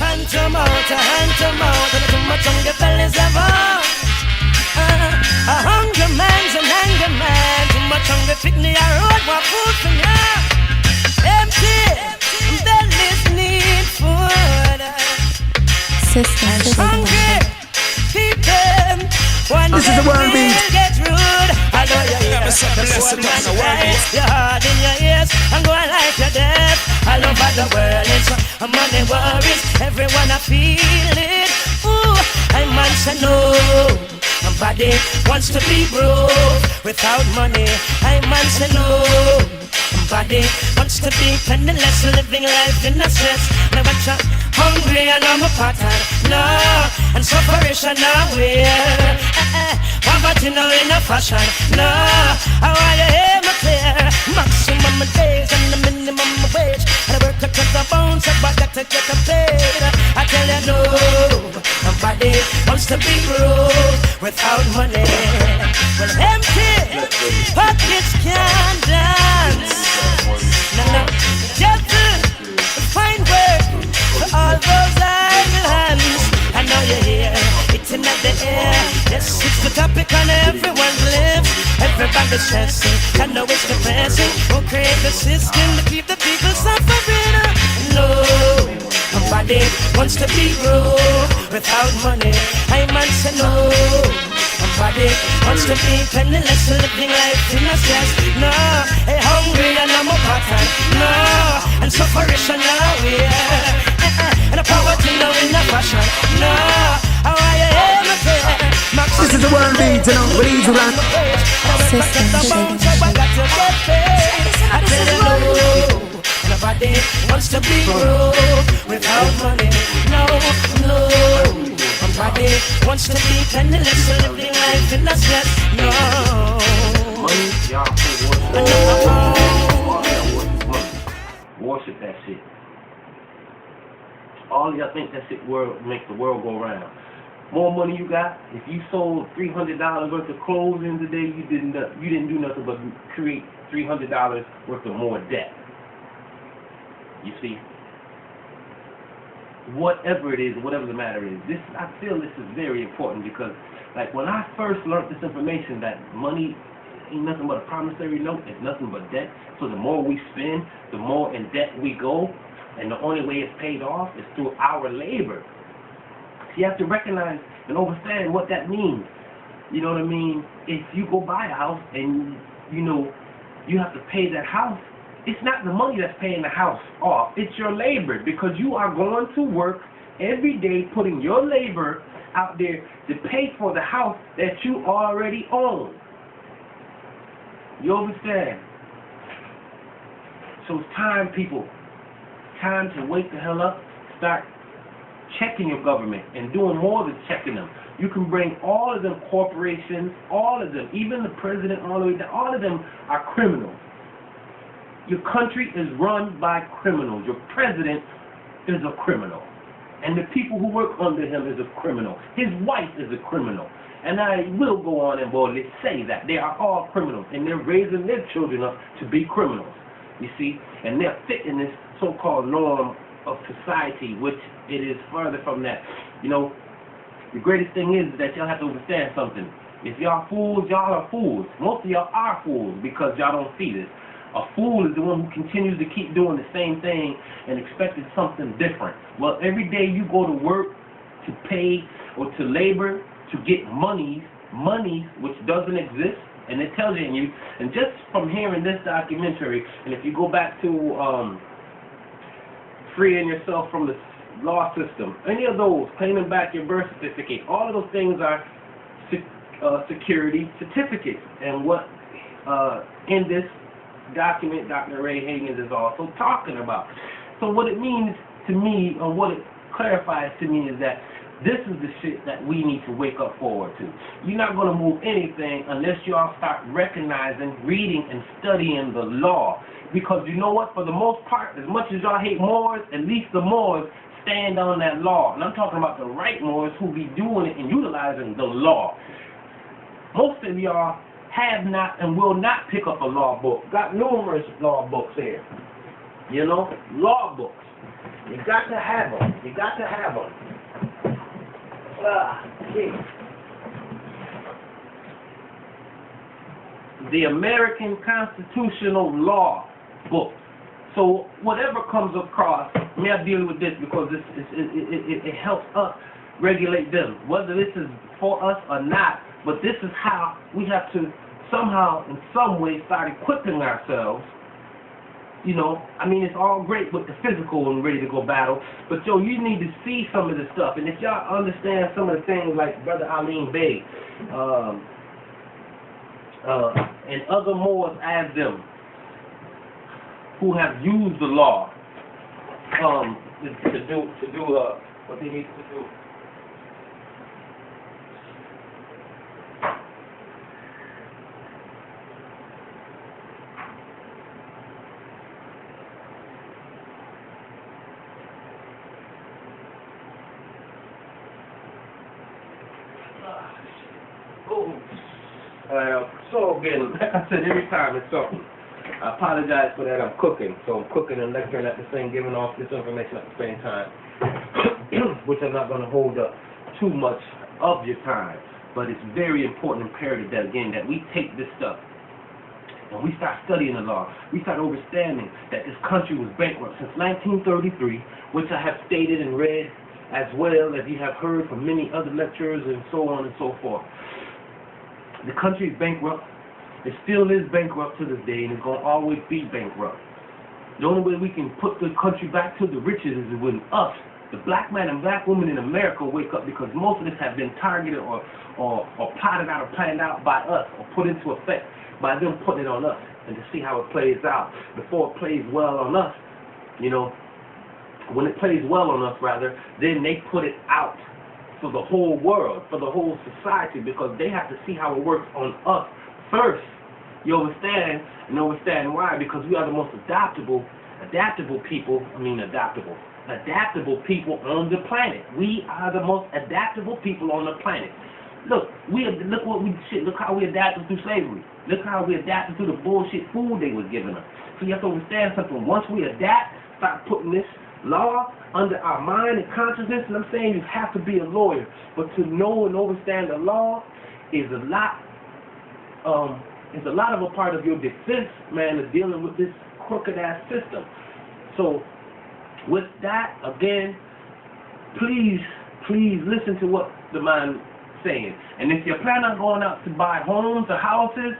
hand to mouth, and too much hunger bellies have on. A hungry man's an angry man. Too much hunger fit me a road, what food for ya? Empty, bellies need food. And hungry people, one this is the world beat. Get rude. I know you hear the poor man's cries. Your heart in your ears and go like you're dead. All over the world it's money worries. Everyone I feel it. Ooh, I man say no. Nobody wants to be broke without money. I man say no. Nobody wants to be penniless, living life in a stress. Never try hungry and I'm a pattern. No, and sufferation nowhere. Poverty now in a fashion. No, I want you hear me clear. Maximum days and the minimum wage. And I work to cut the bones, so I got to get a paid. I tell you no, nobody wants to be broke without money. Well, empty pockets can't dance. No, just find work for all those idle hands. I know you're here, it's in the air. Yes, it's the topic on everyone's lips. Everybody's stressing, I know it's depressing. We'll create the system to keep the people suffering. No, nobody wants to be broke without money. I man say no. Nobody wants to be penniless, living life in a stress. No, hey, hungry and I'm a pattern. No, and sufferation now, yeah. And the poverty now in the fashion. No, how are you ever there? This is the world beat, you know, we need to run. Nobody wants to be broke without money. No, no. Nobody wants to be penniless, living life in the stress. No. Money, y'all for worship that shit. All y'all think that shit make the world go round. More money you got, if you sold $300 worth of clothes in today, you didn't do nothing but create $300 worth of more debt. You see? Whatever it is, whatever the matter is, I feel this is very important because, like, when I first learned this information that money ain't nothing but a promissory note, it's nothing but debt. So the more we spend, the more in debt we go, and the only way it's paid off is through our labor. So you have to recognize and understand what that means. You know what I mean? If you go buy a house and you have to pay that house, it's not the money that's paying the house off, it's your labor, because you are going to work every day putting your labor out there to pay for the house that you already own. You understand? So it's time, people. Time to wake the hell up, start checking your government and doing more than checking them. You can bring all of them corporations, all of them, even the president, all the way down, all of them are criminals. Your country is run by criminals. Your president is a criminal. And the people who work under him is a criminal. His wife is a criminal. And I will go on and boldly say that they are all criminals. And they're raising their children up to be criminals. You see? And they're fitting this so-called norm of society, which it is further from that. You know, the greatest thing is that y'all have to understand something. If y'all fools, y'all are fools. Most of y'all are fools because y'all don't see this. A fool is the one who continues to keep doing the same thing and expecting something different. Well, every day you go to work to pay or to labor to get money which doesn't exist, and it tells you, and just from hearing this documentary, and if you go back to freeing yourself from the law system, any of those, claiming back your birth certificate, all of those things are security certificates. And what in this document Dr. Ray Higgins is also talking about. So what it means to me, or what it clarifies to me, is that this is the shit that we need to wake up forward to. You're not going to move anything unless y'all start recognizing, reading, and studying the law. Because you know what? For the most part, as much as y'all hate Moors, at least the Moors stand on that law. And I'm talking about the right Moors who be doing it and utilizing the law. Most of y'all have not and will not pick up a law book. Got numerous law books here. You know? Law books. You got to have them. You got to have them. The American Constitutional Law Book. So whatever comes across, me I deal with this because it helps us regulate them, whether this is for us or not. But this is how we have to somehow, in some way, start equipping ourselves. You know, I mean, it's all great with the physical and ready to go battle, but yo, you need to see some of this stuff. And if y'all understand some of the things like Brother Alim Bey, and other Moors as them, who have used the law to do what they need to do. So again, like I said, every time it's something. I apologize for that. I'm cooking, so I'm cooking and lecturing at the same, giving off this information at the same time, which I'm not going to hold up too much of your time. But it's very important, imperative that again that we take this stuff and we start studying the law. We start understanding that this country was bankrupt since 1933, which I have stated and read, as well as you have heard from many other lecturers and so on and so forth. The country is bankrupt. It still is bankrupt to this day, and it's going to always be bankrupt. The only way we can put the country back to the riches is when us, the black man and black woman in America, wake up, because most of this have been targeted or plotted out or planned out by us or put into effect by them putting it on us, and to see how it plays out before it plays well on us. You know, when it plays well on us, rather, then they put it out for the whole world, for the whole society, because they have to see how it works on us first. You understand? And understand why? Because we are the most adaptable people on the planet. We are the most adaptable people on the planet. Look how we adapted through slavery. Look how we adapted through the bullshit food they was giving us. So you have to understand something. Once we adapt, start putting this law under our mind and consciousness, and I'm saying you have to be a lawyer, but to know and understand the law is a lot of a part of your defense, man, of dealing with this crooked ass system. So with that, again, please listen to what the man saying. And if you're planning on going out to buy homes or houses,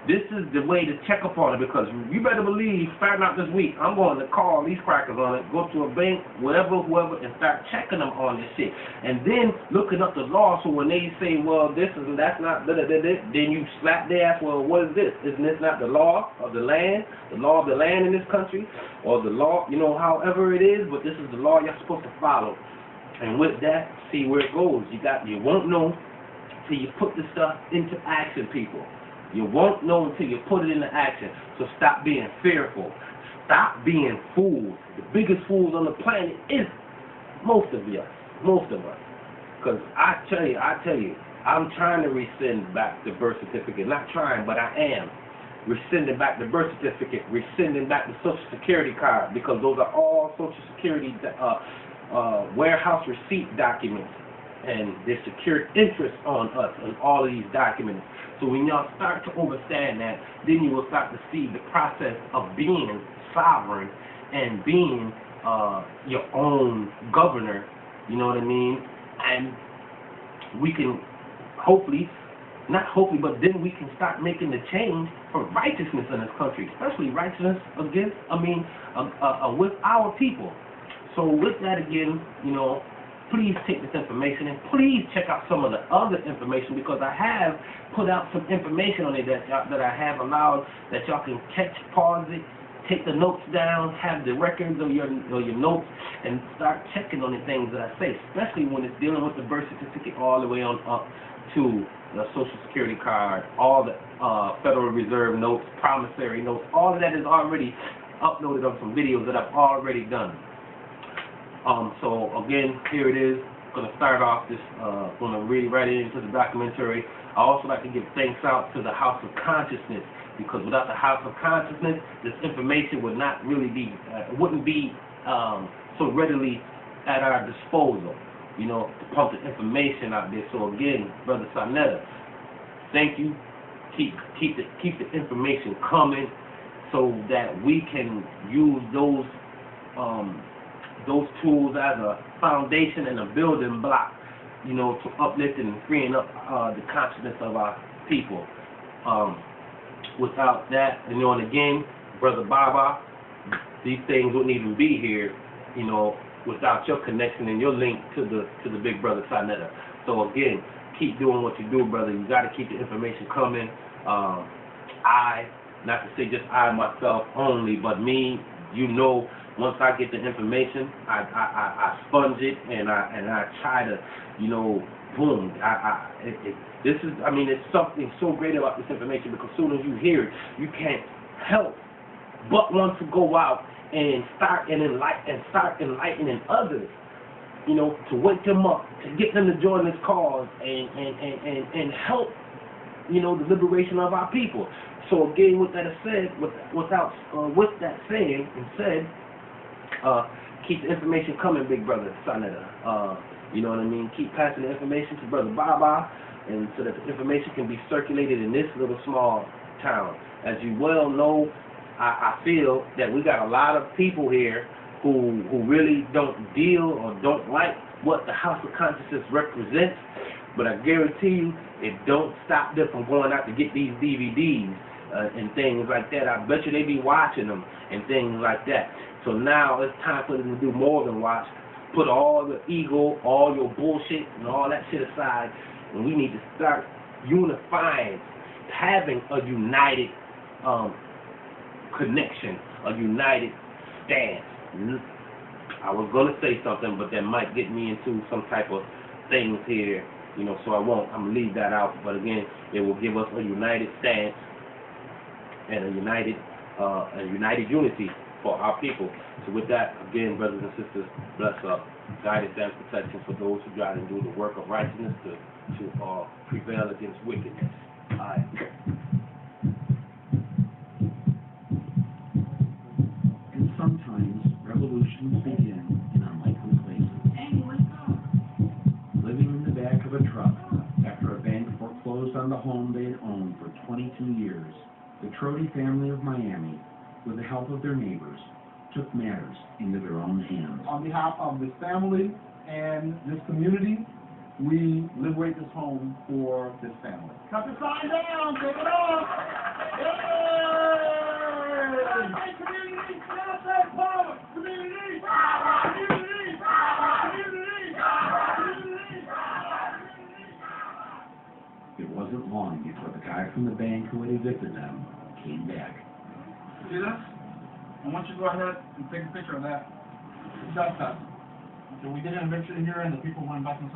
this is the way to check up on it, because you better believe, starting out this week, I'm going to call these crackers on it, go to a bank, whoever, and start checking them on this shit. And then looking up the law, so when they say, well, this is, that's not, then you slap their ass, well, what is this? Isn't this not the law of the land? The law of the land in this country? Or the law, you know, however it is, but this is the law you're supposed to follow. And with that, see where it goes. You won't know till you put this stuff into action, people. You won't know until you put it into action. So stop being fearful. Stop being fools. The biggest fools on the planet is most of us. Because I tell you, I'm trying to rescind back the birth certificate. Not trying, but I am. Rescinding back the birth certificate. Rescinding back the Social Security card. Because those are all Social Security warehouse receipt documents. And there's secured interest on us in all of these documents. So when y'all start to understand that, then you will start to see the process of being sovereign and being your own governor, you know what I mean? And we can but then we can start making the change for righteousness in this country, especially righteousness with our people. So with that again, you know, please take this information and please check out some of the other information, because I have put out some information on it that I have allowed that y'all can catch, pause it, take the notes down, have the records of your notes, and start checking on the things that I say, especially when it's dealing with the birth certificate all the way on up to the Social Security card, all the Federal Reserve notes, promissory notes, all of that is already uploaded on some videos that I've already done. So again, here it is. I'm going to start off this, going to read right into the documentary. I also like to give thanks out to the House of Consciousness, because without the House of Consciousness, this information would not really be, wouldn't be so readily at our disposal, you know, to pump the information out there. So again, Brother Sarnetta, thank you. Keep the information coming so that we can use those tools as a foundation and a building block, you know, to uplift and freeing up the consciousness of our people. Without that, you know, and again, Brother Baba, these things wouldn't even be here, you know, without your connection and your link to the big brother Sarnetta. So again, keep doing what you do, brother. You got to keep the information coming. Not to say just I myself only, but me, you know, once I get the information, I sponge it and I try to, you know, boom. This is, I mean, it's something so great about this information, because as soon as you hear it, you can't help but want to go out and start enlightening others, you know, to wake them up, to get them to join this cause and help, you know, the liberation of our people. So again, with that said, with that saying and said, keep the information coming, big brother Sarnetta. You know what I mean? Keep passing the information to Brother Baba, and so that the information can be circulated in this little small town. As you well know, I feel that we got a lot of people here who really don't deal or don't like what the House of Consciousness represents, but I guarantee you it don't stop them from going out to get these DVDs and things like that. I bet you they be watching them and things like that. So now it's time for them to do more than watch. Put all the ego, all your bullshit, and all that shit aside, and we need to start unifying, having a united connection, a united stance. I was going to say something, but that might get me into some type of things here, you know, so I won't. I'm going to leave that out. But again, it will give us a united stance and a united unity for our people. So with that, again, brothers and sisters, bless up, guidance and protection for those who try to do the work of righteousness to prevail against wickedness. All right. And sometimes revolutions begin in unlikely places. Living in the back of a truck after a bank foreclosed on the home they had owned for 22 years, the Trody family of Miami, with the help of their neighbors, took matters into their own hands. On behalf of this family and this community, we liberate this home for this family. Cut the sign down, take it off! Yay! Community, power! Community, power! Community, power! Community, power! Community, power! It wasn't long before the guy from the bank who had evicted them came back. See this? I want you to go ahead and take a picture of that. That's that. So we did an eviction here and the people went back into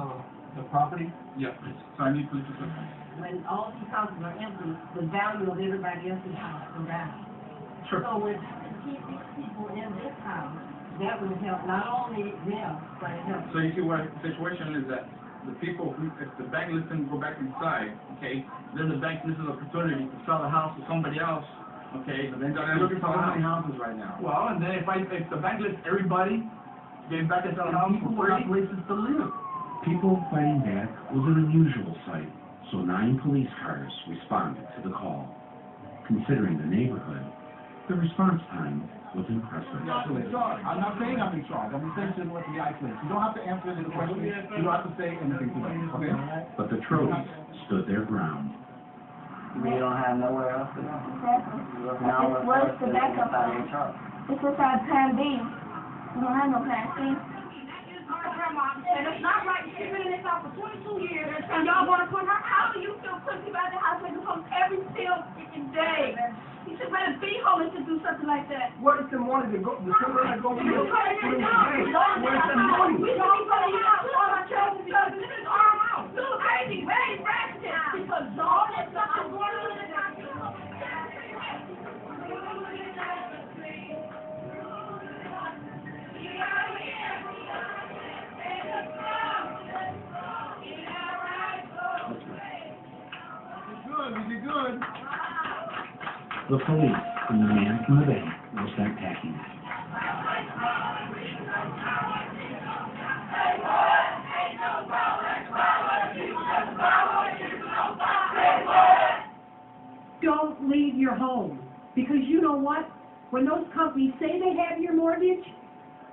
the property? Yes. So I need police assistance. When all these houses are empty, the value of everybody else's house goes down. Sure. So we're trying to keep these people in this house. That would help not only them, but it helps. So you see what the situation is that the people who, if the bank lets them go back inside, okay, then the bank misses an opportunity to sell the house to somebody else. Okay, but then they're looking for how many houses right now? Well, and then if the bank lets everybody get back into the house for free, places to live. People fighting back was an unusual sight, so 9 police cars responded to the call. Considering the neighborhood, the response time was impressive. I'm not saying I'm in charge. I'm saying to what the isolated. You don't have to answer any questions. You don't have to say anything to them. Okay? But the Trodies stood their ground. We don't have nowhere else to go. Exactly. What's the backup of it? This is our plan B. We don't have no plan C. And it's not right. She's been in this house for 22 years, and y'all want to put her out. You still put people out the house making homes every single freaking day. You should better be homeless to do something like that. What is the morning to go? The children that go to You put it in the house. Where's the money? We don't put it out. All our children because this is our house. This is crazy, very ratchet. Because y'all let something going on in this house. We did good. The police and the man from the bank were sent packing. don't leave your home. Because you know what? When those companies say they have your mortgage,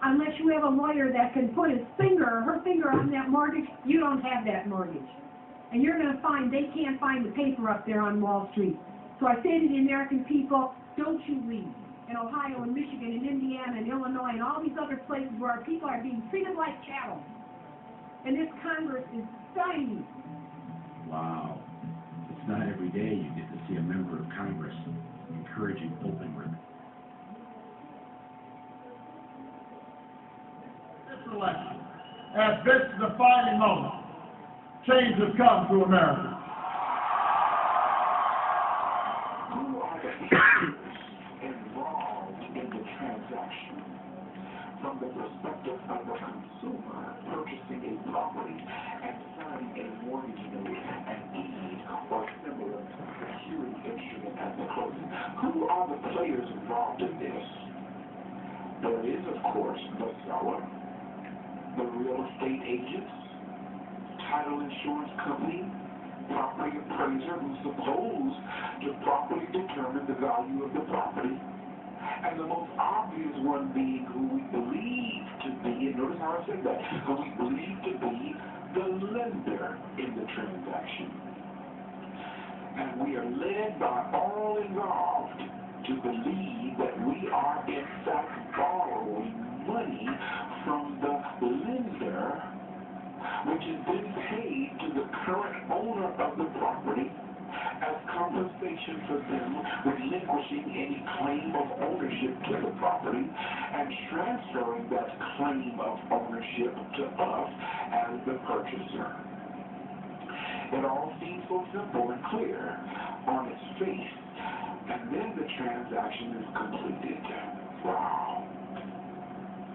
unless you have a lawyer that can put his finger or her finger on that mortgage, you don't have that mortgage. And you're going to find they can't find the paper up there on Wall Street. So I say to the American people, don't you leave. In Ohio and Michigan and Indiana and Illinois and all these other places where our people are being treated like cattle. And this Congress is dying. Wow. It's not every day you get to see a member of Congress encouraging open work. This election, as this defining moment, change has come to America. Who are the actors involved in the transaction? From the perspective of the consumer purchasing a property and signing a mortgage note, an deed, or similar security instrument at the closing, who are the players involved in this? There is, of course, the seller, the real estate agents, title insurance company, property appraiser who's supposed to properly determine the value of the property, and the most obvious one being who we believe to be, and notice how I said that, who we believe to be the lender in the transaction. And we are led by all involved to believe that we are in fact borrowing money from the lender, which is then paid to the current owner of the property as compensation for them relinquishing any claim of ownership to the property and transferring that claim of ownership to us as the purchaser. It all seems so simple and clear on its face, and then the transaction is completed. Wow.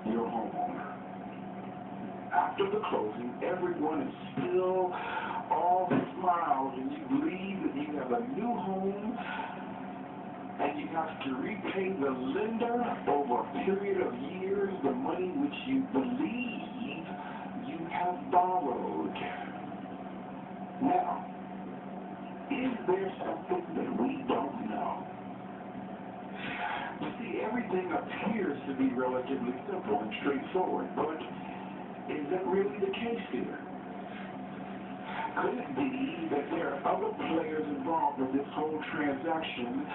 You're a homeowner. After the closing, everyone is still all smiles, and you believe that you have a new home, and you have to repay the lender over a period of years the money which you believe you have borrowed. Now, is there something that we don't know? You see, everything appears to be relatively simple and straightforward, but is that really the case here? Could it be that there are other players involved in this whole transaction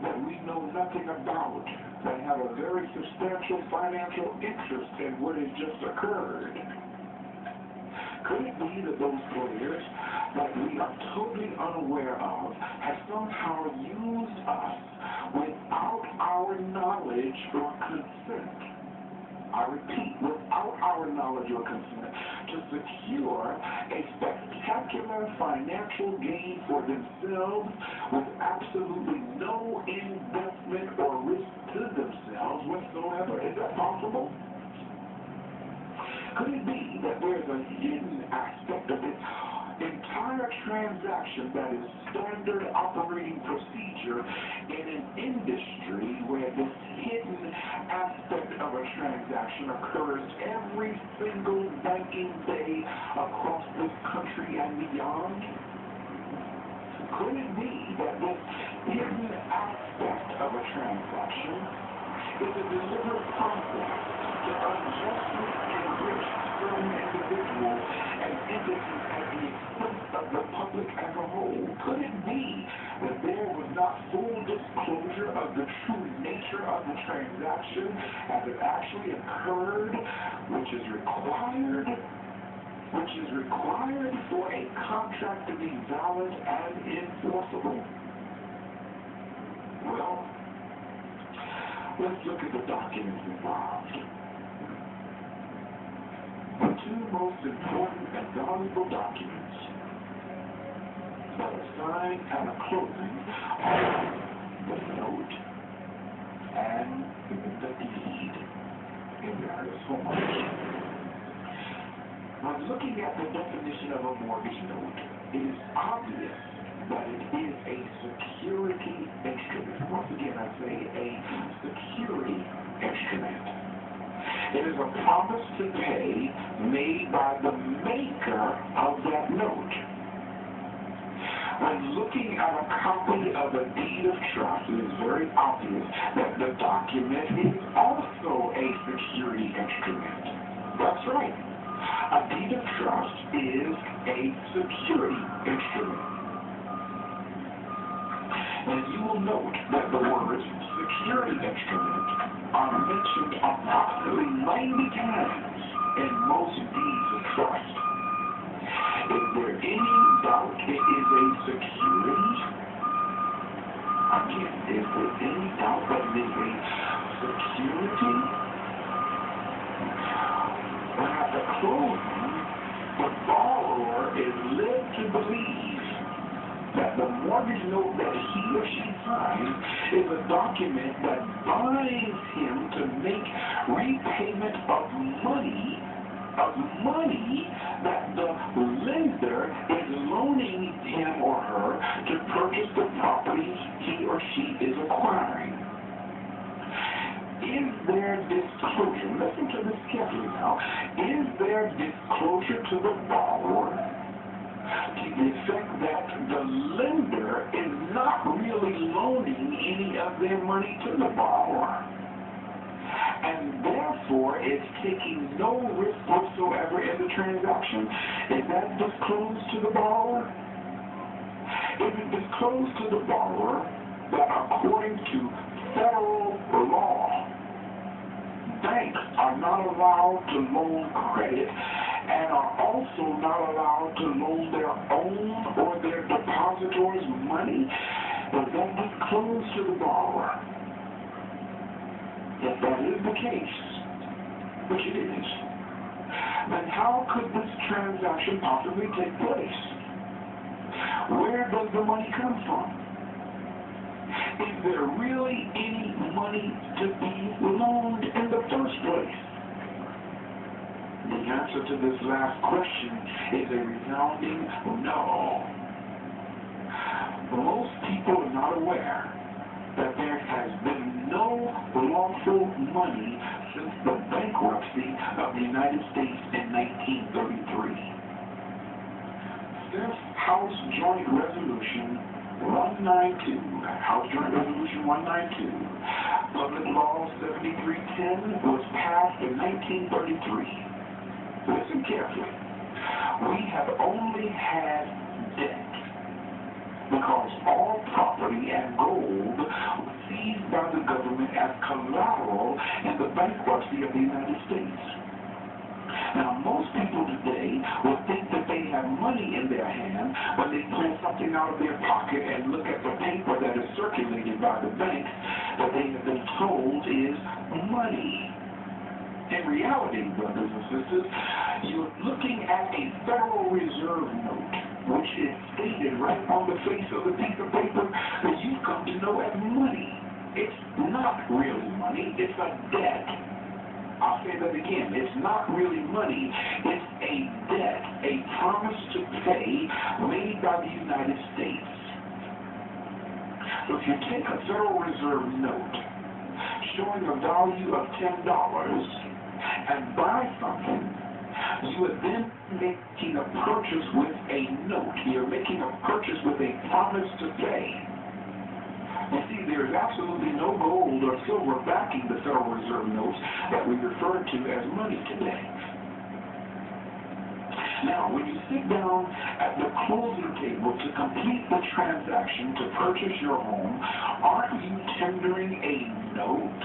that we know nothing about, that have a very substantial financial interest in what has just occurred? Could it be that those players that we are totally unaware of have somehow used us without our knowledge or consent? I repeat, without our knowledge or consent, to secure a spectacular financial gain for themselves with absolutely no investment or risk to themselves whatsoever. Is that possible? Could it be that there's a hidden aspect of this entire transaction that is standard operating procedure in an industry where this hidden aspect of a transaction occurs every single banking day across this country and beyond? Could it be that this hidden aspect of a transaction is a deliberate process to unjustly enrich certain individuals and entities at the expense of the public as a whole? Could it be that there was not full disclosure of the true nature of the transaction as it actually occurred, which is required for a contract to be valid and enforceable? Well, let's look at the documents involved. The two most important and valuable documents that are signed at a closing are the note and the deed in various forms. When looking at the definition of a mortgage note, it is obvious that it is a security instrument. Once again, I say a security instrument. It is a promise to pay made by the maker of that note. When looking looking at a copy of a deed of trust, it is very obvious that the document is also a security instrument. That's right. A deed of trust is a security instrument. And you will note that the words security instrument are mentioned approximately 90 times in most deeds of trust. Is there any doubt it is a security? Again, is there any doubt that it is a security? When at the closing, the borrower is led to believe that the mortgage note that he or she signs is a document that binds him to make repayment of money that the lender is loaning him or her to purchase the property he or she is acquiring. Is there disclosure? Listen to this carefully now. Is there disclosure to the borrower to the effect that the lender is not really loaning any of their money to the borrower, and therefore is taking no risk whatsoever in the transaction? Is that disclosed to the borrower? Is it disclosed to the borrower that according to federal law, banks are not allowed to loan credit and are also not allowed to loan their own or their depositors money? Is that disclosed to the borrower? If that is the case, which it is, then how could this transaction possibly take place? Where does the money come from? Is there really any money to be loaned in the first place? The answer to this last question is a resounding no. Most people are not aware that there has been no lawful money since the bankruptcy of the United States in 1933. Since House Joint Resolution 192, House Joint Resolution 192, Public Law 7310 was passed in 1933. Listen carefully. We have only had debt because all property and gold was seized by the government as collateral in the bankruptcy of the United States. Now, most people today will think that they have money in their hand when they pull something out of their pocket and look at the paper that is circulated by the bank that they have been told is money. In reality, brothers and sisters, you're looking at a Federal Reserve note, which is stated right on the face of the piece of paper that you've come to know as money. It's not really money, it's a debt. I'll say that again, it's not really money, it's a debt, a promise to pay made by the United States. So if you take a Federal Reserve note showing a value of $10 and buy something, you are then making a purchase with a note. You're making a purchase with a promise to pay. You see, there is absolutely no gold or silver backing the Federal Reserve notes that we refer to as money today. Now, when you sit down at the closing table to complete the transaction to purchase your home, aren't you tendering a note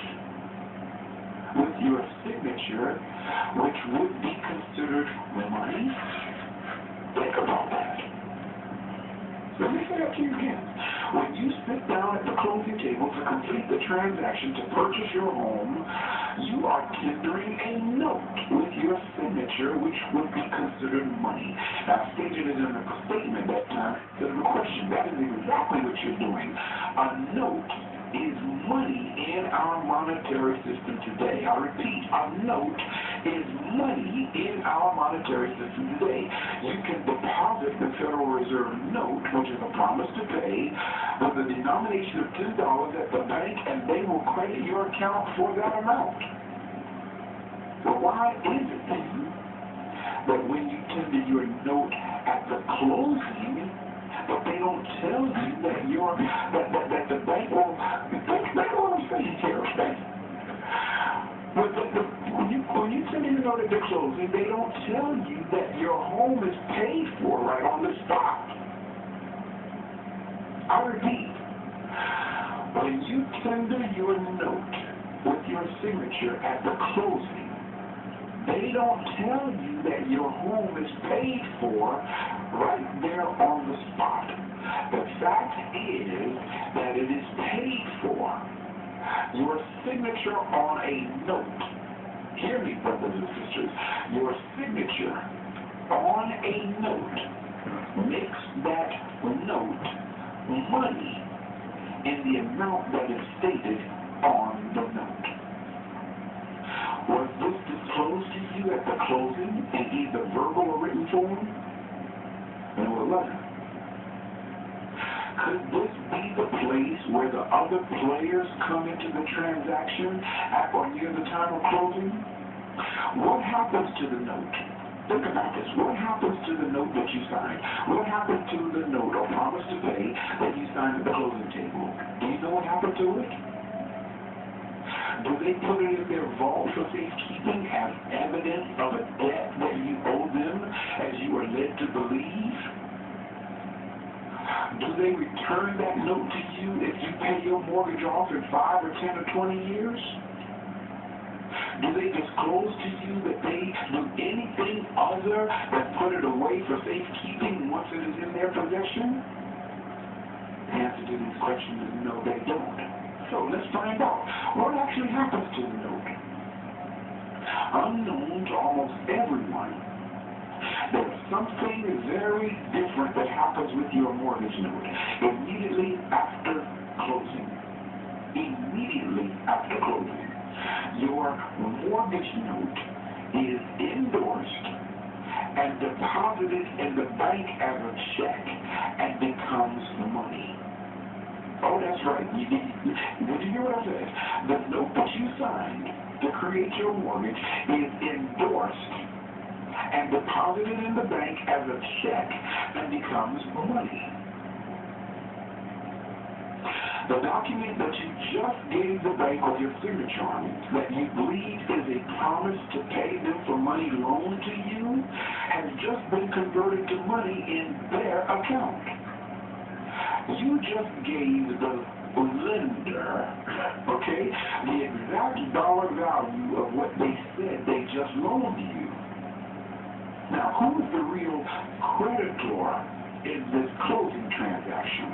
with your signature, which would be considered money? Think about that. Let me say that to you again. When you sit down at the closing table to complete the transaction to purchase your home, you are tendering a note with your signature, which would be considered money. Now, I stated it in the statement that time, the question, that is exactly what you're doing. A note is money in our monetary system today. I repeat, a note is money in our monetary system today. You can deposit the Federal Reserve note, which is a promise to pay, with a denomination of $10 at the bank, and they will credit your account for that amount. So why is it then that when you tender your note at the closing, but they don't don't tell you that that the bank will. That's what I'm saying here, okay? When you send in a note at the closing, they don't tell you that your home is paid for right on the spot. I repeat, when you tender your note with your signature at the closing, they don't tell you that your home is paid for right there on the spot. The fact is that it is paid for. Your signature on a note, hear me, brothers and sisters, your signature on a note makes that note money in the amount that is stated on the note. Was this disclosed to you at the closing in either verbal or written form? No, it wasn't. Could this be the place where the other players come into the transaction at or near the time of closing? What happens to the note? Think about this. What happens to the note that you signed? What happened to the note or promise to pay that you signed at the closing table? Do you know what happened to it? Do they put it in their vault for safekeeping as evidence of a debt that you owe them as you are led to believe? Do they return that note to you if you pay your mortgage off in 5 or 10 or 20 years? Do they disclose to you that they do anything other than put it away for safekeeping once it is in their possession? The answer to these questions is no, they don't. So let's find out what actually happens to the note. Unknown to almost everyone, there's something very different that happens with your mortgage note immediately after closing. Immediately after closing, your mortgage note is endorsed and deposited in the bank as a check and becomes money. Oh, that's right. Did you hear what I said? The note that you signed to create your mortgage is endorsed and deposited in the bank as a check and becomes money. The document that you just gave the bank with your signature on it, that you believe is a promise to pay them for money loaned to you, has just been converted to money in their account. You just gave the lender, okay, the exact dollar value of what they said they just loaned you. Now, who is the real creditor in this closing transaction?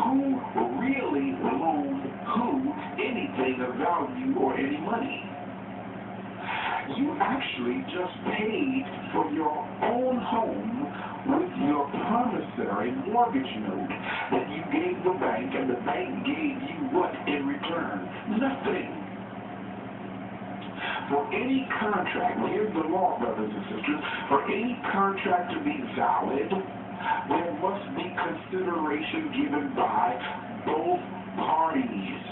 Who really loaned who anything of value or any money? You actually just paid for your own home with your promissory mortgage note that you gave the bank, and the bank gave you what in return? Nothing. For any contract, here's the law, brothers and sisters, for any contract to be valid, there must be consideration given by both parties.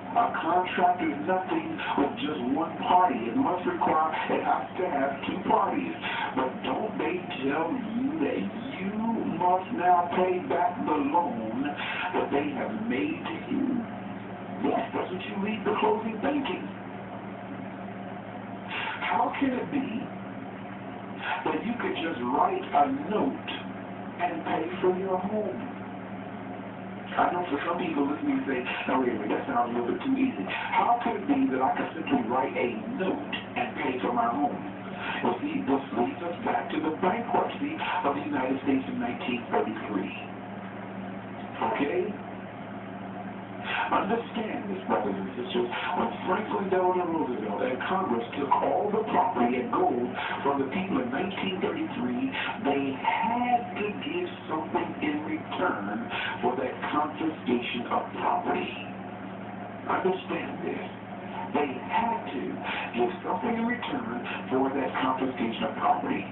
A contract is nothing with just one party. It has to have two parties. But don't they tell you that you must now pay back the loan that they have made to you? Yes, that's what you read the closing thinking. How can it be that you could just write a note and pay for your home? I know for some people listening say, no, wait a minute, that sounds a little bit too easy. How could it be that I could simply write a note and pay for my home? Well, see, this leads us back to the bankruptcy of the United States in 1933. Okay? Understand this, brothers and sisters. When Franklin Delano Roosevelt and Congress took all the property and gold from the people in 1933, they had to give something in return for that confiscation of property. Understand this. They had to give something in return for that confiscation of property.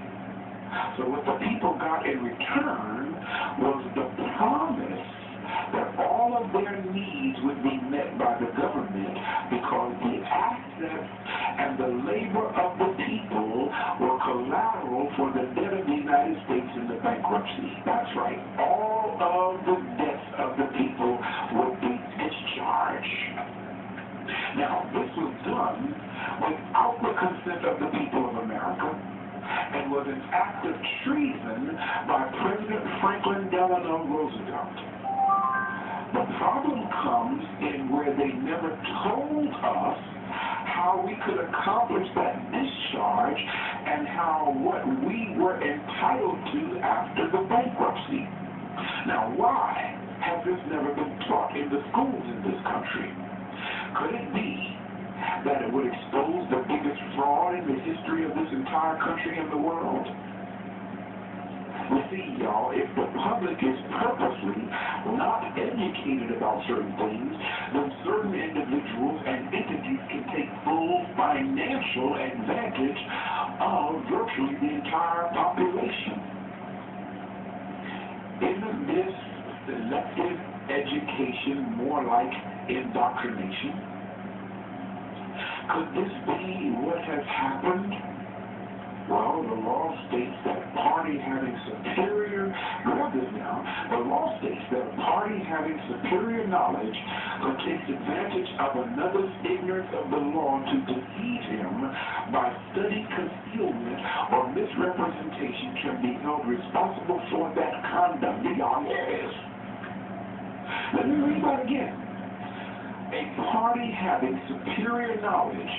So what the people got in return was the promise that all of their needs would be met by the government because the assets and the labor of the people were collateral for the debt of the United States in the bankruptcy. That's right. All of the done without the consent of the people of America and was an act of treason by President Franklin Delano Roosevelt. The problem comes in where they never told us how we could accomplish that discharge and how what we were entitled to after the bankruptcy. Now, why has this never been taught in the schools in this country? Could it be that it would expose the biggest fraud in the history of this entire country and the world? You see, y'all, if the public is purposely not educated about certain things, then certain individuals and entities can take full financial advantage of virtually the entire population. Isn't this selective education more like indoctrination? Could this be what has happened? Well, the law states that a party having superior, grab this now, the law states that a party having superior knowledge who takes advantage of another's ignorance of the law to deceive him by study concealment or misrepresentation can be held responsible for that conduct. Do y'all hear this? Let me read that again. A party having superior knowledge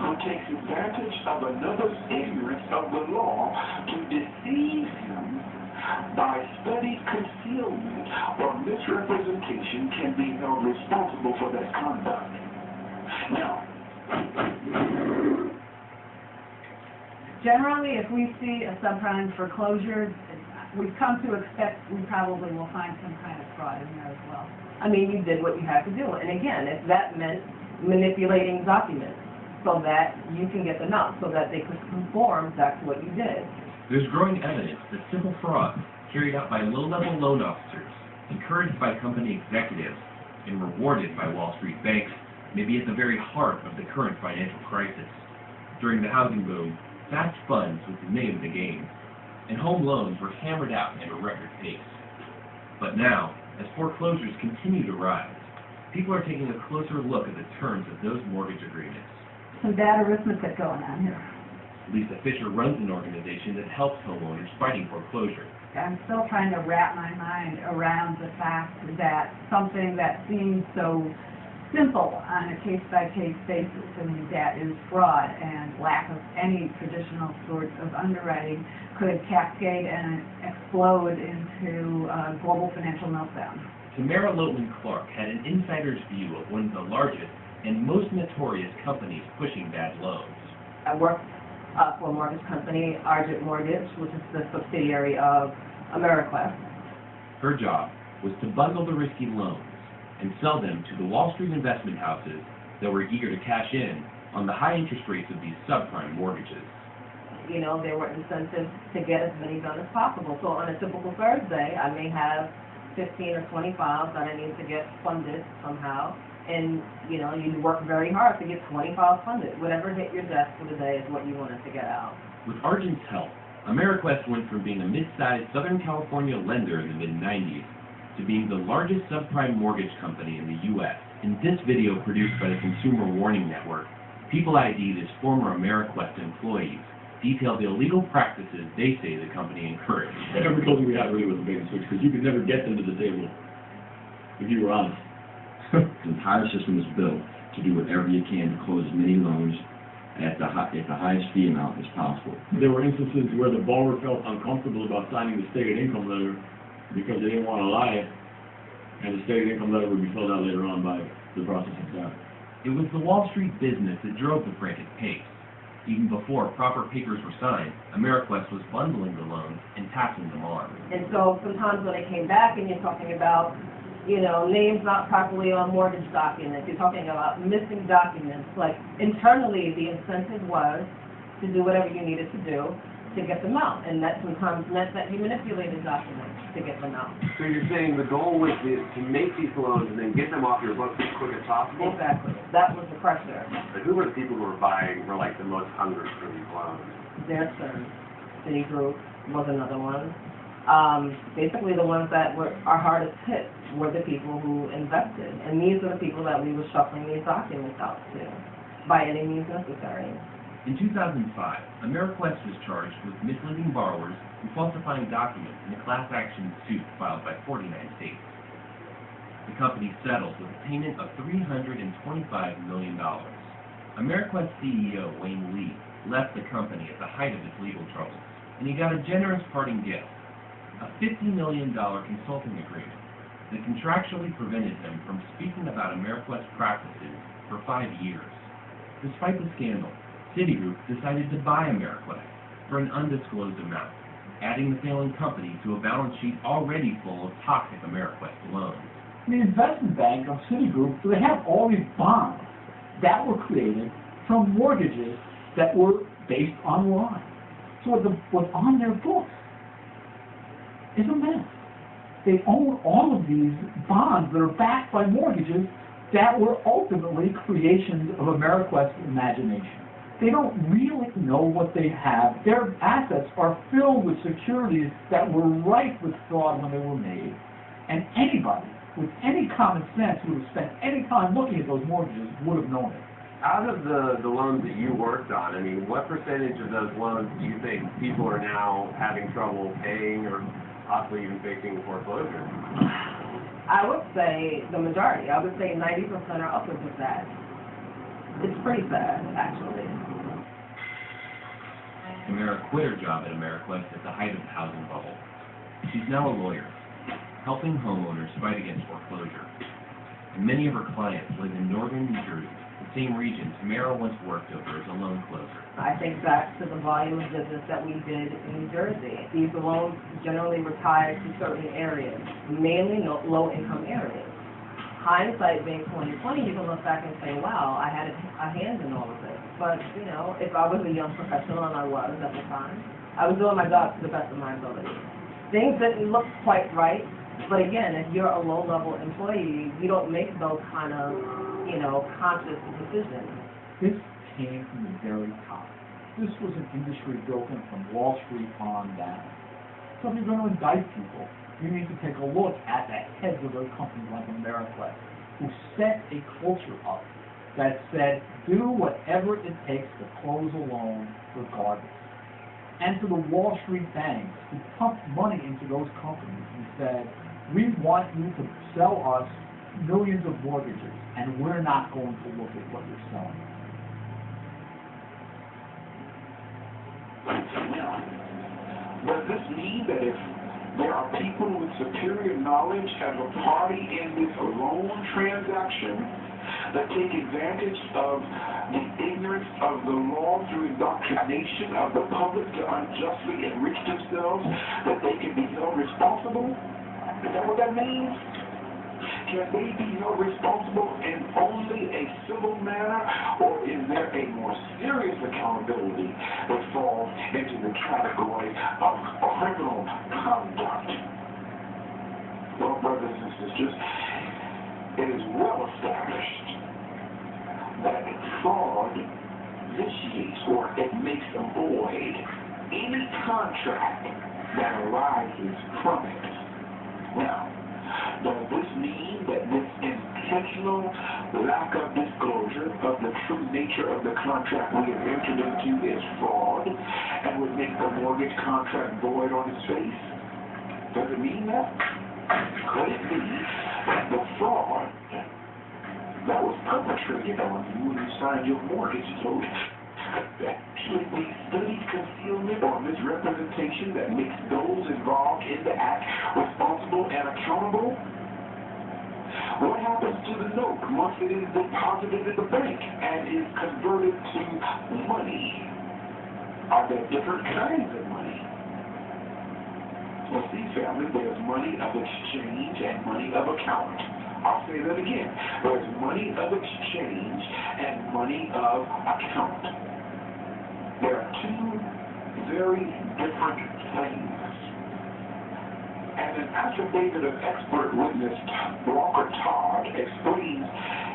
who takes advantage of another's ignorance of the law to deceive him by studied concealment or misrepresentation can be held responsible for that conduct. Now, Generally, if we see a subprime foreclosure, we've come to expect we probably will find some kind of fraud in there as well. I mean, you did what you had to do. And again, if that meant manipulating documents so that you can get them out, so that they could conform back to what you did. There's growing evidence that simple fraud carried out by low-level loan officers, encouraged by company executives, and rewarded by Wall Street banks may be at the very heart of the current financial crisis. During the housing boom, fast funds was the name of the game, and home loans were hammered out at a record pace. But now, as foreclosures continue to rise, people are taking a closer look at the terms of those mortgage agreements. Some bad arithmetic going on here. Lisa Fisher runs an organization that helps homeowners fighting foreclosure. I'm still trying to wrap my mind around the fact that something that seems so simple on a case-by-case basis, I mean, that is fraud and lack of any traditional sorts of underwriting could cascade and explode into a global financial meltdown. Tamara Loatman Clark had an insider's view of one of the largest and most notorious companies pushing bad loans. I worked for a mortgage company, Argent Mortgage, which is the subsidiary of AmeriQuest. Her job was to bundle the risky loans and sell them to the Wall Street investment houses that were eager to cash in on the high interest rates of these subprime mortgages. You know, there were incentives to get as many done as possible. So on a typical Thursday, I may have 15 or 20 files that I need to get funded somehow. And, you know, you work very hard to get 20 files funded. Whatever hit your desk for the day is what you wanted to get out. With Argent's help, AmeriQuest went from being a mid-sized Southern California lender in the mid-90s to being the largest subprime mortgage company in the U.S. In this video produced by the Consumer Warning Network, people ID'd as former AmeriQuest employees detail the illegal practices they say the company encouraged. Every closing we had really was a bait and switch because you could never get them to the table if you were honest. The entire system is built to do whatever you can to close as many loans at the highest fee amount as possible. There were instances where the borrower felt uncomfortable about signing the stated income letter because they didn't want to lie, and the stated income letter would be filled out later on by the processing staff. It was the Wall Street business that drove the frantic pace. Even before proper papers were signed, AmeriQuest was bundling the loans and passing them on. And so sometimes when they came back and you're talking about, you know, names not properly on mortgage documents, you're talking about missing documents, like internally the incentive was to do whatever you needed to do to get them out, and that sometimes meant that you manipulated documents to get them out. So you're saying the goal was to make these loans and then get them off your books as quick as possible? Exactly. That was the pressure. But who were the people who were buying, were like the most hungry for these loans? Thereson, Citigroup was another one. Basically the ones that are hardest hit were the people who invested, and these are the people that we were shuffling these documents out to. by any means necessary. In 2005, AmeriQuest was charged with misleading borrowers and falsifying documents in a class action suit filed by 49 states. The company settled with a payment of $325 million. AmeriQuest CEO Wayne Lee left the company at the height of its legal troubles, and he got a generous parting gift, a $50 million consulting agreement that contractually prevented him from speaking about AmeriQuest practices for 5 years. Despite the scandal, Citigroup decided to buy AmeriQuest for an undisclosed amount, adding the failing company to a balance sheet already full of toxic AmeriQuest loans. The investment bank of Citigroup, they have all these bonds that were created from mortgages that were based on lies. So what's on their books is a mess. They own all of these bonds that are backed by mortgages that were ultimately creations of AmeriQuest's imagination. They don't really know what they have. Their assets are filled with securities that were rife with fraud when they were made. And anybody with any common sense who would have spent any time looking at those mortgages would have known it. Out of the loans that you worked on, I mean, what percentage of those loans do you think people are now having trouble paying or possibly even facing foreclosure? I would say the majority. I would say 90% or upwards of that. It's pretty sad, actually. Amira quit her job at AmeriQuest at the height of the housing bubble. She's now a lawyer, helping homeowners fight against foreclosure. And many of her clients live in northern New Jersey, the same region Tamara once worked over as a loan closer. I think back to the volume of business that we did in New Jersey. These loans generally were tied to certain areas, mainly low-income areas. Hindsight being 20/20, you can look back and say, wow, I had a hand in all of this. But, you know, if I was a young professional, and I was at the time, I was doing my job to the best of my ability. Things didn't look quite right, but again, if you're a low-level employee, you don't make those kind of, you know, conscious decisions. This came from the very top. This was an industry built in from Wall Street on down. So if you're going to indict people, you need to take a look at the heads of those companies like AmeriQuest, who set a culture up that said, do whatever it takes to close a loan regardless. And to the Wall Street banks who pumped money into those companies and said, we want you to sell us millions of mortgages, and we're not going to look at what you're selling. Does this mean that if there are people with superior knowledge as a party in this loan transaction that take advantage of the ignorance of the law through indoctrination of the public to unjustly enrich themselves, that they can be held responsible? Is that what that means? Can they be held responsible in only a civil manner, or is there a more serious accountability that falls into the category of criminal conduct? Well, brothers and sisters, it is well established that fraud vitiates or it makes void any contract that arises from it. Now, does this mean that this intentional lack of disclosure of the true nature of the contract we have entered into is fraud and would make the mortgage contract void on its face? Does it mean that? Could it be that the fraud that was perpetrated on you when you signed your mortgage note actually be studied concealment or misrepresentation that makes those involved in the act responsible and accountable? What happens to the note once it is deposited in the bank and is converted to money? Are there different kinds of money? Well, see, family, there's money of exchange and money of account. I'll say that again. There's money of exchange and money of account. There are two very different things. And an affidavit of expert witness, Walker Todd, explains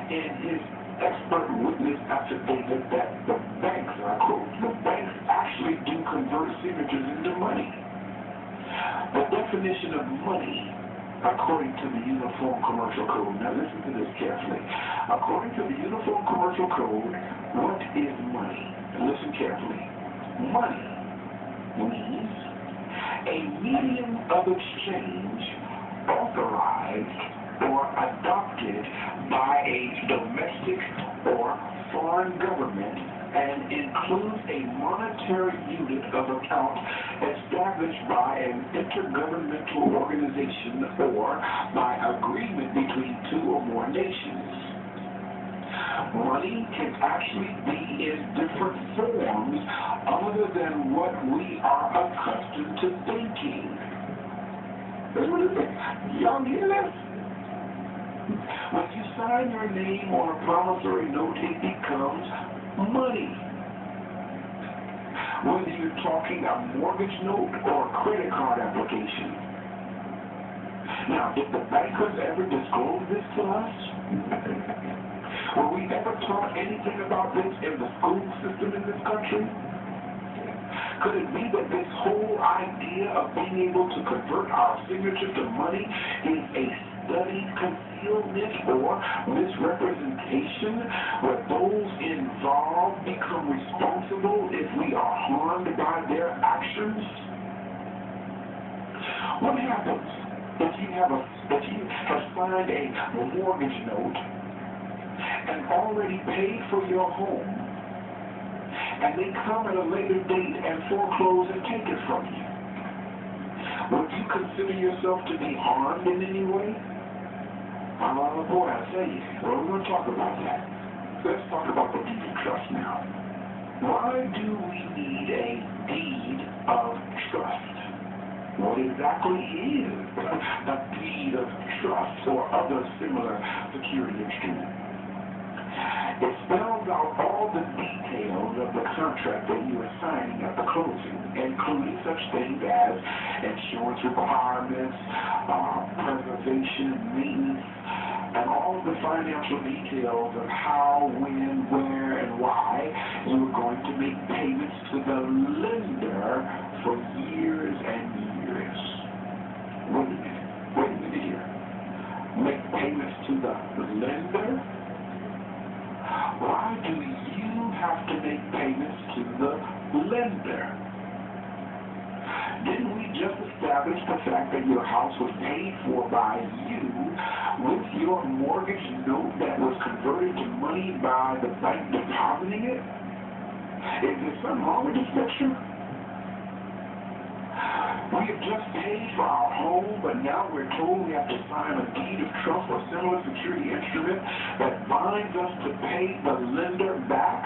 in his expert witness affidavit that the banks, and I quote, the banks actually do convert signatures into money. The definition of money according to the Uniform Commercial Code. Now listen to this carefully. According to the Uniform Commercial Code, what is money? Listen carefully. Money means a medium of exchange authorized or adopted by a domestic or foreign government and includes a monetary unit of account established by an intergovernmental organization or by agreement between two or more nations. Money can actually be in different forms other than what we are accustomed to thinking. That's what it is. Y'all hear this? When you sign your name on a promissory note, it becomes money. Whether you're talking a mortgage note or a credit card application. Now, did the bankers ever disclose this to us? Were we ever taught anything about this in the school system in this country? Could it be that this whole idea of being able to convert our signature to money is a studied concealment or misrepresentation where those involved become responsible if we are harmed by their actions? What happens if you have signed a mortgage note and already paid for your home, and they come at a later date and foreclose and take it from you? Would you consider yourself to be harmed in any way? Oh boy, I tell you, well, we're going to talk about that. Let's talk about the deed of trust now. Why do we need a deed of trust? What exactly is a deed of trust or other similar security instrument? It spells out all the details of the contract that you are signing at the closing, including such things as insurance requirements, preservation, maintenance, and all of the financial details of how, when, where, and why you are going to make payments to the lender for years and years. Wait a minute here. Make payments to the lender? Why do you have to make payments to the lender? Didn't we just establish the fact that your house was paid for by you with your mortgage note that was converted to money by the bank depositing it? Is there something wrong with this picture? We have just paid for our home, but now we're told we have to sign a deed of trust or similar security instrument that binds us to pay the lender back.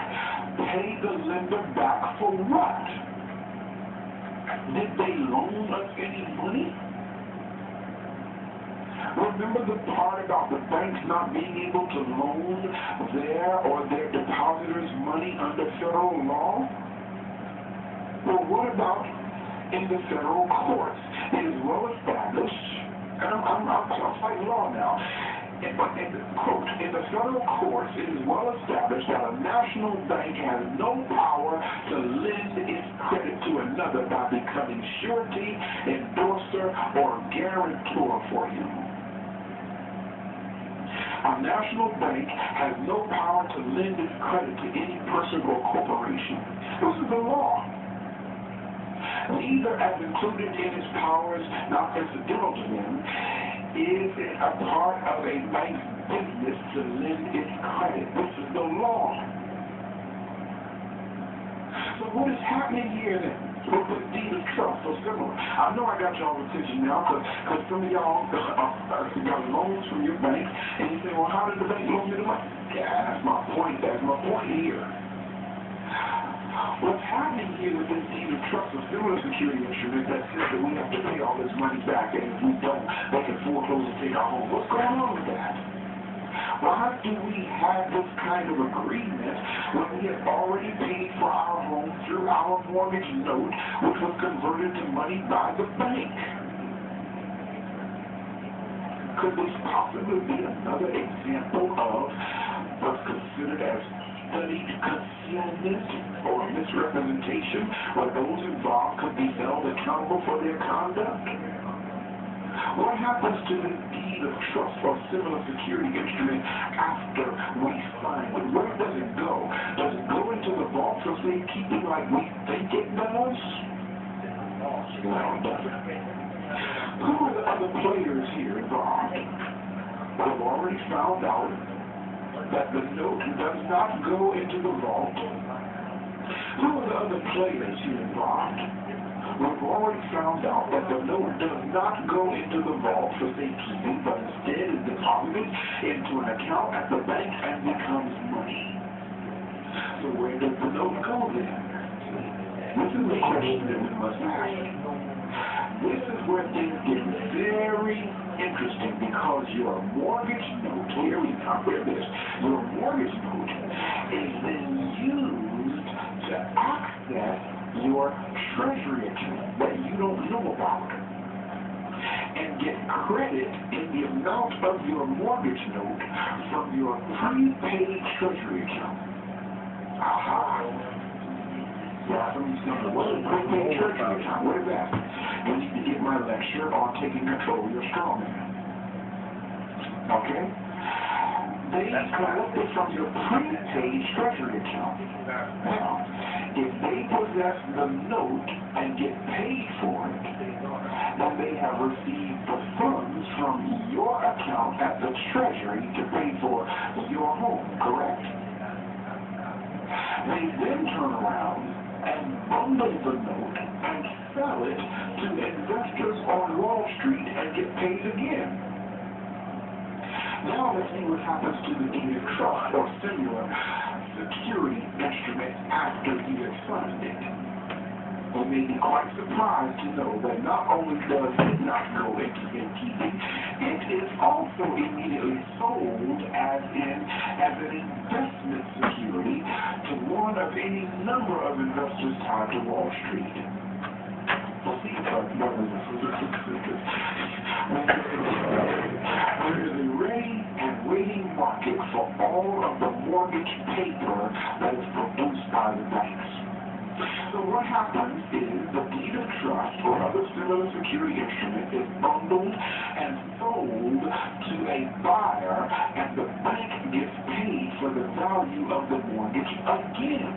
Pay the lender back for what? Did they loan us any money? Remember the part about the banks not being able to loan their or their depositors money under federal law? Well, what about in the federal courts? It is well established, and I'm citing law now, but quote, in the federal courts, it is well established that a national bank has no power to lend its credit to another by becoming surety, endorser, or guarantor for him. A national bank has no power to lend its credit to any person or corporation. This is the law. Neither, as included in its powers, not incidental to them, is it a part of a bank's business to lend its credit. This is the law. So what is happening here then with the deed of trust? So similar. I know I got y'all's attention now because some of y'all got loans from your bank, and you say, well, how did the bank loan you the money? Yeah, that's my point. That's my point here. What's happening here with this deed of trust or similar security instrument that says that we have to pay all this money back, and if we don't, they can foreclose and take our home. What's going on with that? Why do we have this kind of agreement when we have already paid for our home through our mortgage note, which was converted to money by the bank? Could this possibly be another example of what's considered as studied concealment or misrepresentation, where those involved could be held accountable for their conduct? What happens to the deed of trust or similar security instrument after we sign it? Where does it go? Does it go into the vault for safekeeping like we think it does? No, it doesn't. Who are the other players here involved? We've already found out that the note does not go into the vault. Who are the other players here involved? We've already found out that the note does not go into the vault for safekeeping, but instead is deposited into an account at the bank and becomes money. So where does the note go then? This is the question that we must ask. This is where things get very interesting because your mortgage note, here we come with this, your mortgage note is then used to access your treasury account that you don't know about and get credit in the amount of your mortgage note from your prepaid treasury account. Aha. Yeah, somebody's saying, what is prepaid treasury account? What is that? You need to get my lecture on taking control of your strawman. Okay? They collect it from your prepaid treasury account. Now, if they possess the note and get paid for it, then they have received the funds from your account at the treasury to pay for your home, correct? They then turn around and bundle the note and sell it to investors on Wall Street and get paid again. Now let's see what happens to the deed of trust or similar security instrument after you have signed it. You may be quite surprised to know that not only does it not go into safekeeping, it is also immediately sold as an investment security to one of any number of investors tied to Wall Street. See, brothers and sisters, there is a ready and waiting market for all of the mortgage paper that is produced by the banks. So what happens is the deed of trust or other similar security instrument is bundled and sold to a buyer, and the bank gets paid for the value of the mortgage again.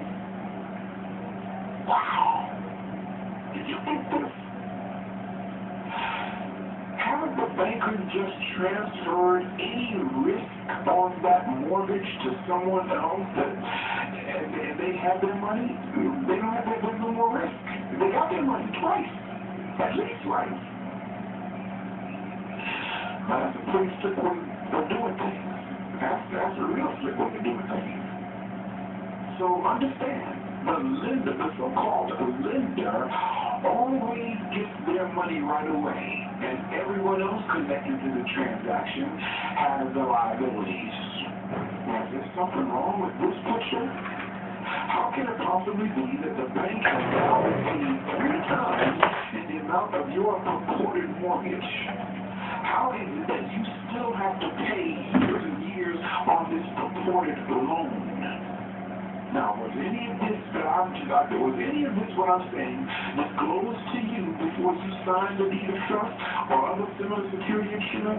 Wow! Did you get this? Haven't the bankers just transferred any risk on that mortgage to someone else and they have their money? They don't have there's no more risk. They got their money twice. At least twice. Now that's a pretty slick way of doing things. That's a real slick way of doing things. So understand, the lender, the so-called lender, always gets their money right away, and everyone else connected to the transaction has the liabilities. Now, is there something wrong with this picture? How can it possibly be that the bank has now paid 3 times in the amount of your purported mortgage? How is it that you still have to pay years and years on this purported loan? Now, was any of this what I'm saying disclosed to you before you signed the deed of trust or other similar security instrument?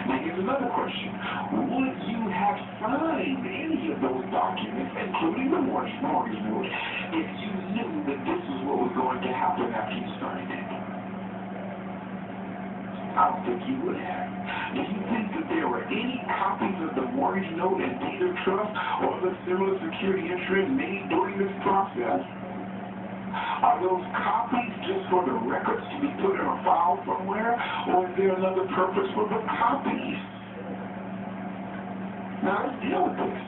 Now, here's another question. Would you have signed any of those documents, including the mortgage note, if you knew that this is what was going to happen after you signed it? I don't think you would have. Do you think that there were any copies of the mortgage note and deed of trust or other similar security instruments made during this process? Are those copies just for the records to be put in a file somewhere, or is there another purpose for the copies? Now let's deal with this.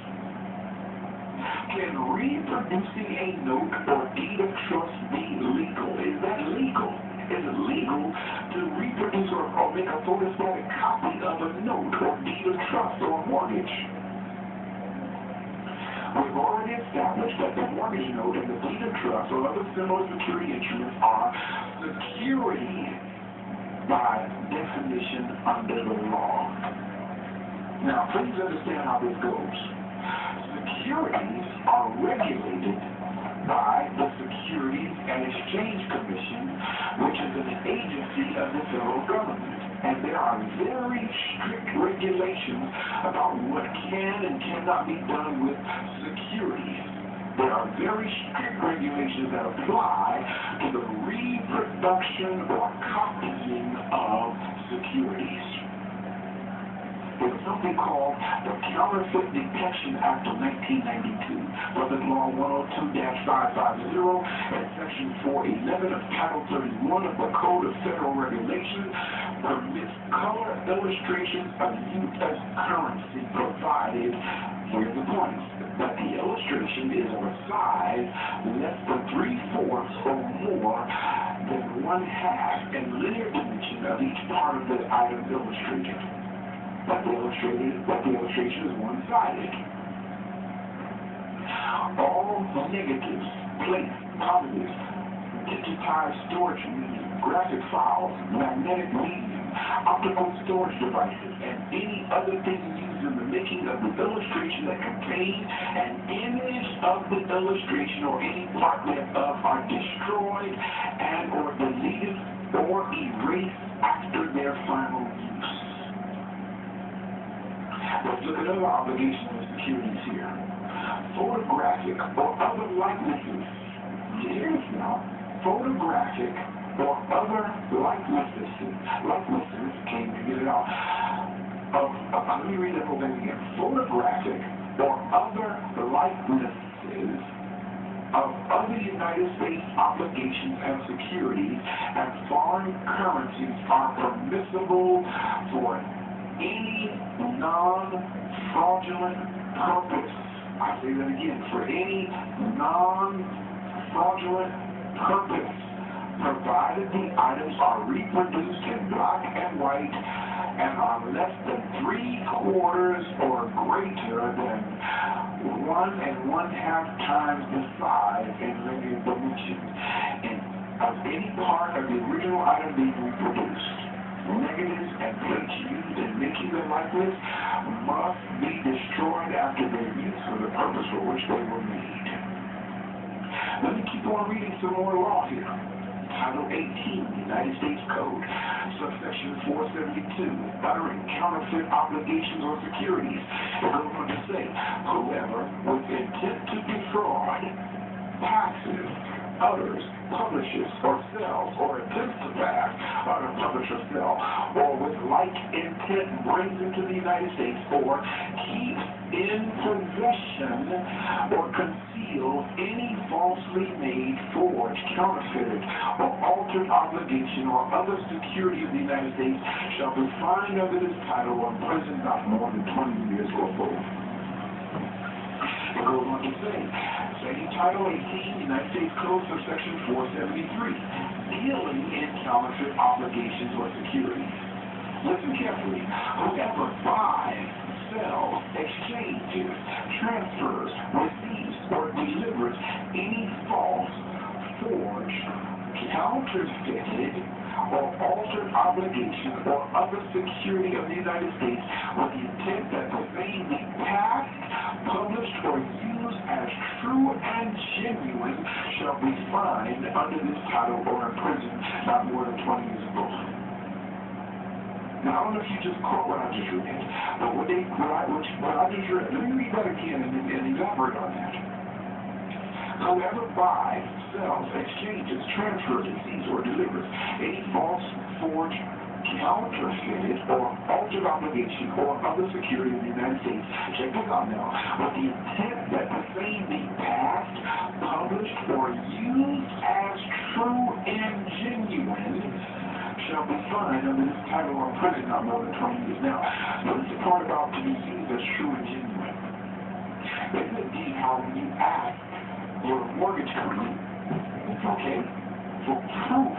Can reproducing a note or deed of trust be legal? Is that legal? Is it legal to reproduce or make a photostatic copy of a note or deed of trust or mortgage? We've already established that the mortgage note and the deed of trust or other similar security instruments are security by definition under the law. Now, please understand how this goes. Securities are regulated by the Securities and Exchange Commission, which is an agency of of the federal government. And there are very strict regulations about what can and cannot be done with securities. There are very strict regulations that apply to the reproduction or copying of securities. There's something called the Counterfeit Detection Act of 1992, Public Law 102-550, and Section 411 of Title 31 of the Code of Federal Regulations permits color illustrations of U.S. currency provided, here's the point, that the illustration is of a size less than 3/4 or more than 1/2 in linear dimension of each part of the item illustrated. But the illustration is one-sided. All negatives, plates, positives, digitized storage medium, graphic files, magnetic medium, optical storage devices, and any other thing used in the making of the illustration that contain an image of the illustration or any part thereof are destroyed and or deleted or erased after their final use. Let's look at other obligations and securities here. Photographic or other likenesses. Hear this now. Photographic or other likenesses. Can't even get it out. Let me read that whole thing again. Photographic or other likenesses of other United States obligations and securities and foreign currencies are permissible for any non-fraudulent purpose. I say that again, for any non-fraudulent purpose, provided the items are reproduced in black and white and are less than 3/4 or greater than 1 1/2 times the size in linear dimensions of any part of the original item being reproduced. Negatives and plates used in making the likeness must be destroyed after their use for the purpose for which they were made. Let me keep on reading some more law here. Title 18, United States Code, subsection 472, uttering counterfeit obligations or securities. It goes on to say, whoever, with intent to defraud, passes, utters, publishes, or sells, or attempts to pass, utter, publish, or sell, or with like intent brings into the United States, or keeps in possession, or conceals any falsely made, forged, counterfeited, or altered obligation or other security of the United States shall be fined under this title or imprisoned not more than 20 years or both. It goes on to say, same Title 18, United States Code, subsection 473, dealing in counterfeit obligations or securities. Listen carefully. Whoever buys, sells, exchanges, transfers, receives, or delivers any false, forged, counterfeited, or altered obligation or other security of the United States with the intent that the same be passed, published, or used as true and genuine shall be fined under this title or imprisoned not more than 20 years ago. Now, I don't know if you just caught what I just read, but what I just read, let me read that again and elaborate on that. Whoever buys, sells, exchanges, transfers, receives, or delivers any false, forged, counterfeited, or altered obligation or other security of the United States, check this out now, with the intent that the same be passed, published, or used as true and genuine, shall be fined under this title or imprisoned not more than 20 years. Now, notice the part about to be used as true and genuine. Isn't it deep how when you ask your mortgage company, okay, for proof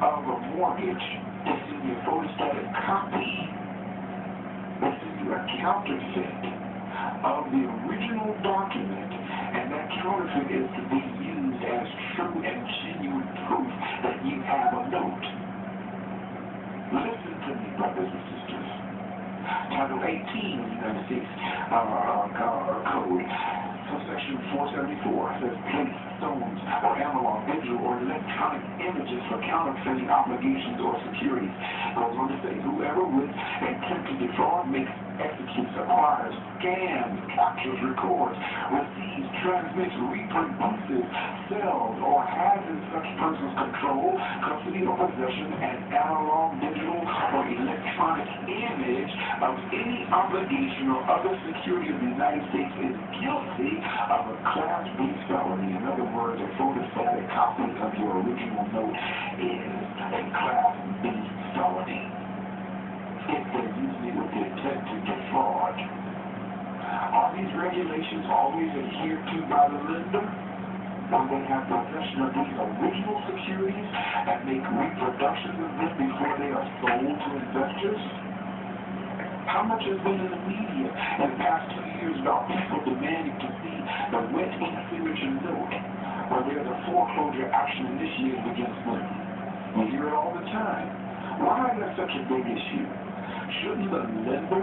of a mortgage, they send you a photostatic copy, they send you a counterfeit of the original document, and that counterfeit is to be used as true and genuine proof that you have a note. Listen to me, brothers and sisters. Title 18 of the United States Code, Subsection 474 says plates, stones, or analog, digital, or electronic images for counterfeiting obligations or securities. Goes on to say whoever with intent to defraud makes, executes, acquires, scans, captures, records, receives, transmits, reproduces, sells, or has in such person's control, custody, or possession an analog, digital, or electronic image of any obligation or other security of the United States is guilty of a Class B felony. In other words, a photostatic copy of your original note is a Class B felony. If they're using it with the intent to defraud. Are these regulations always adhered to by the lender? When they have possession of these original securities and make reproductions of them before they are sold to investors? How much has been in the media in the past 2 years about people demanding to see the wet ink signature note or there's a foreclosure action initiated against them? We hear it all the time. Why is that such a big issue? Shouldn't the lender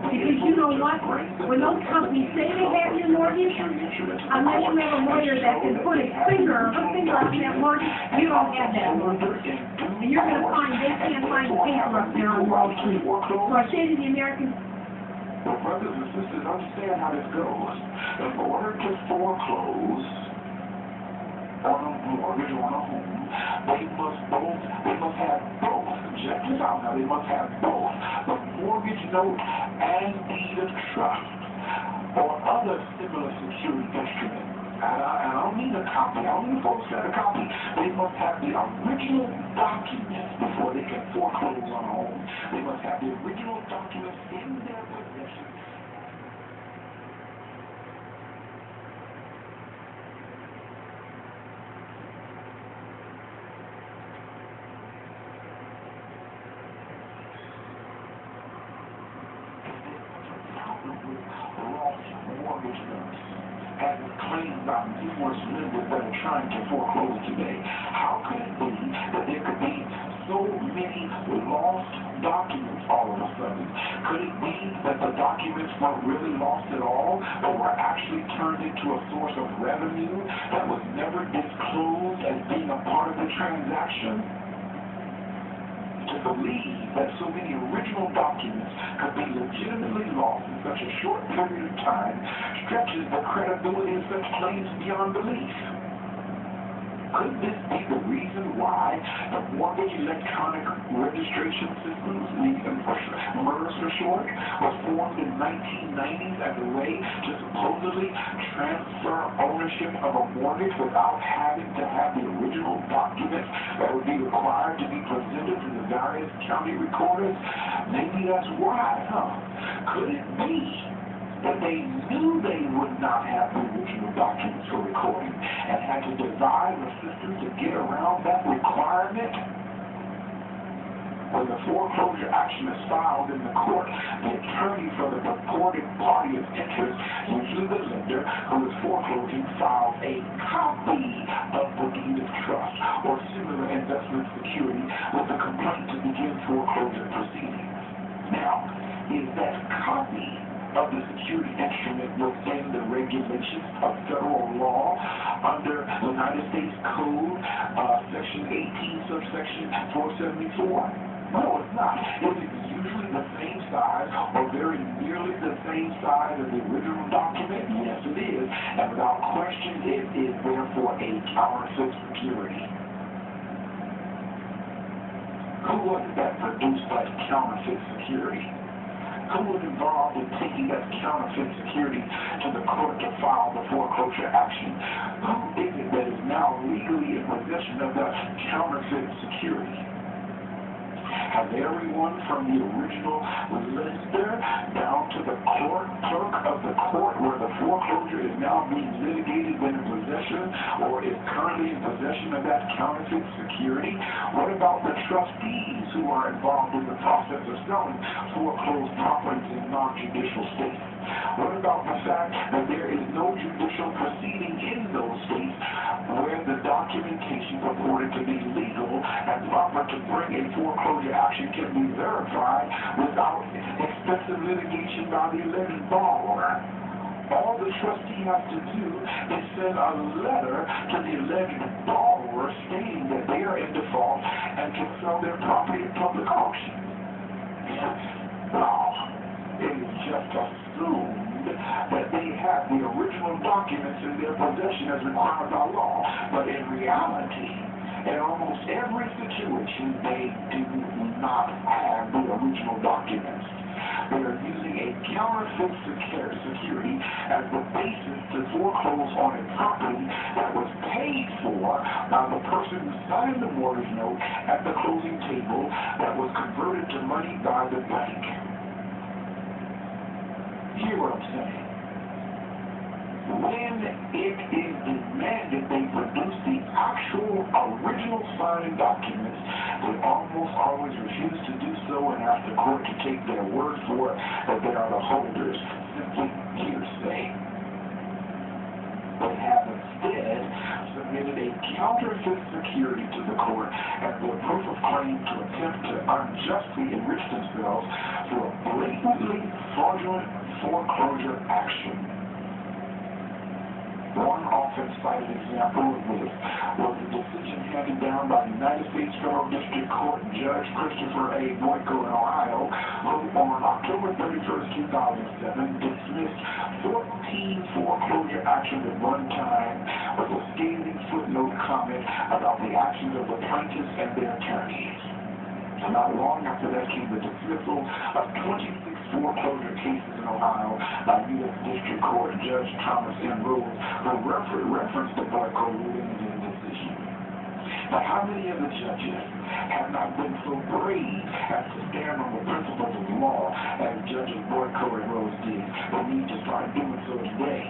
because you know what? When those companies say they have your mortgage, unless you have a lawyer that can put his finger or her finger on that mortgage, you don't have that mortgage. And you're going to find they can't find the paper up there on Wall Street. So I say to the Americans, well, brothers and sisters, understand how this goes. In order to foreclose on a mortgage or on a home, they must have both. Check this out now, they must have both the mortgage note and deed of trust or other similar security instrument. And I don't mean a copy, I don't mean folks that a copy. They must have the original documents before they can foreclose on a home. They must have the original documents in their possession. Mortgage notes, as is claimed by numerous lenders that are trying to foreclose today. How could it be that there could be so many lost documents all of a sudden? Could it be that the documents weren't really lost at all, but were actually turned into a source of revenue that was never disclosed as being a part of the transaction? To believe that so many original documents could be legitimately lost in such a short period of time stretches the credibility of such claims beyond belief. Could this be the reason why the mortgage electronic registration systems, MERS for short, was formed in 1990s as a way to supposedly transfer ownership of a mortgage without having to have the original documents that would be required to be presented to the various county recorders? Maybe that's why, huh? Could it be that they knew they would not have the original documents for recording and had to devise a system to get around that requirement? When the foreclosure action is filed in the court, the attorney for the purported party of interest, usually the lender who is foreclosing, files a copy of the deed of trust or similar investment security with the complaint to begin foreclosure proceedings. Now, is that copy of the security instrument within the regulations of federal law under the United States Code, Section 18, subsection 474? No, it's not. It is usually the same size or very nearly the same size as the original document. Yes, it is. And without question, it is therefore a counterfeit security. Who was it that produced that counterfeit security? Who was involved in taking that counterfeit security to the court to file the foreclosure action? Who is it that is now legally in possession of the counterfeit security? Has everyone from the original lender down to the court clerk of the court where the foreclosure is now being litigated been in possession or is currently in possession of that counterfeit security? What about the trustees who are involved in the process of selling foreclosed properties in non-judicial states? What about the fact that there is no judicial proceeding in those states where the documentation purported to be legal and proper to bring a foreclosure action can be verified without expensive litigation by the alleged borrower? All the trustee has to do is send a letter to the alleged borrower stating that they are in default and can sell their property at public auction. Yes. Now, it is just assumed that they have the original documents in their possession as required by law, but in reality, in almost every situation, they do not have the original documents. They are using a counterfeit security as the basis to foreclose on a property that was paid for by the person who signed the mortgage note at the closing table that was converted to money by the bank. Hear what I'm saying? When it is demanded they produce the actual original signed documents, they almost always refuse to do so and ask the court to take their word for it that they are the holders. Simply hearsay. They have instead submitted a counterfeit security to the court as their proof of claim to attempt to unjustly enrich themselves through a blatantly fraudulent foreclosure action. One often cited example of this was the decision handed down by United States Federal District Court Judge Christopher A. Boyko in Ohio, who on October 31st, 2007, dismissed 14 foreclosure actions at one time with a scathing footnote comment about the actions of the plaintiffs and their attorneys. And not long after that came the dismissal of 26 foreclosure cases in Ohio by U.S. District Court Judge Thomas M. Rose, who referenced the Boyko ruling in his decision. Now, how many of the judges have not been so brave as to stand on the principles of law as Judges Boyko and Rose did? They need to start doing so today.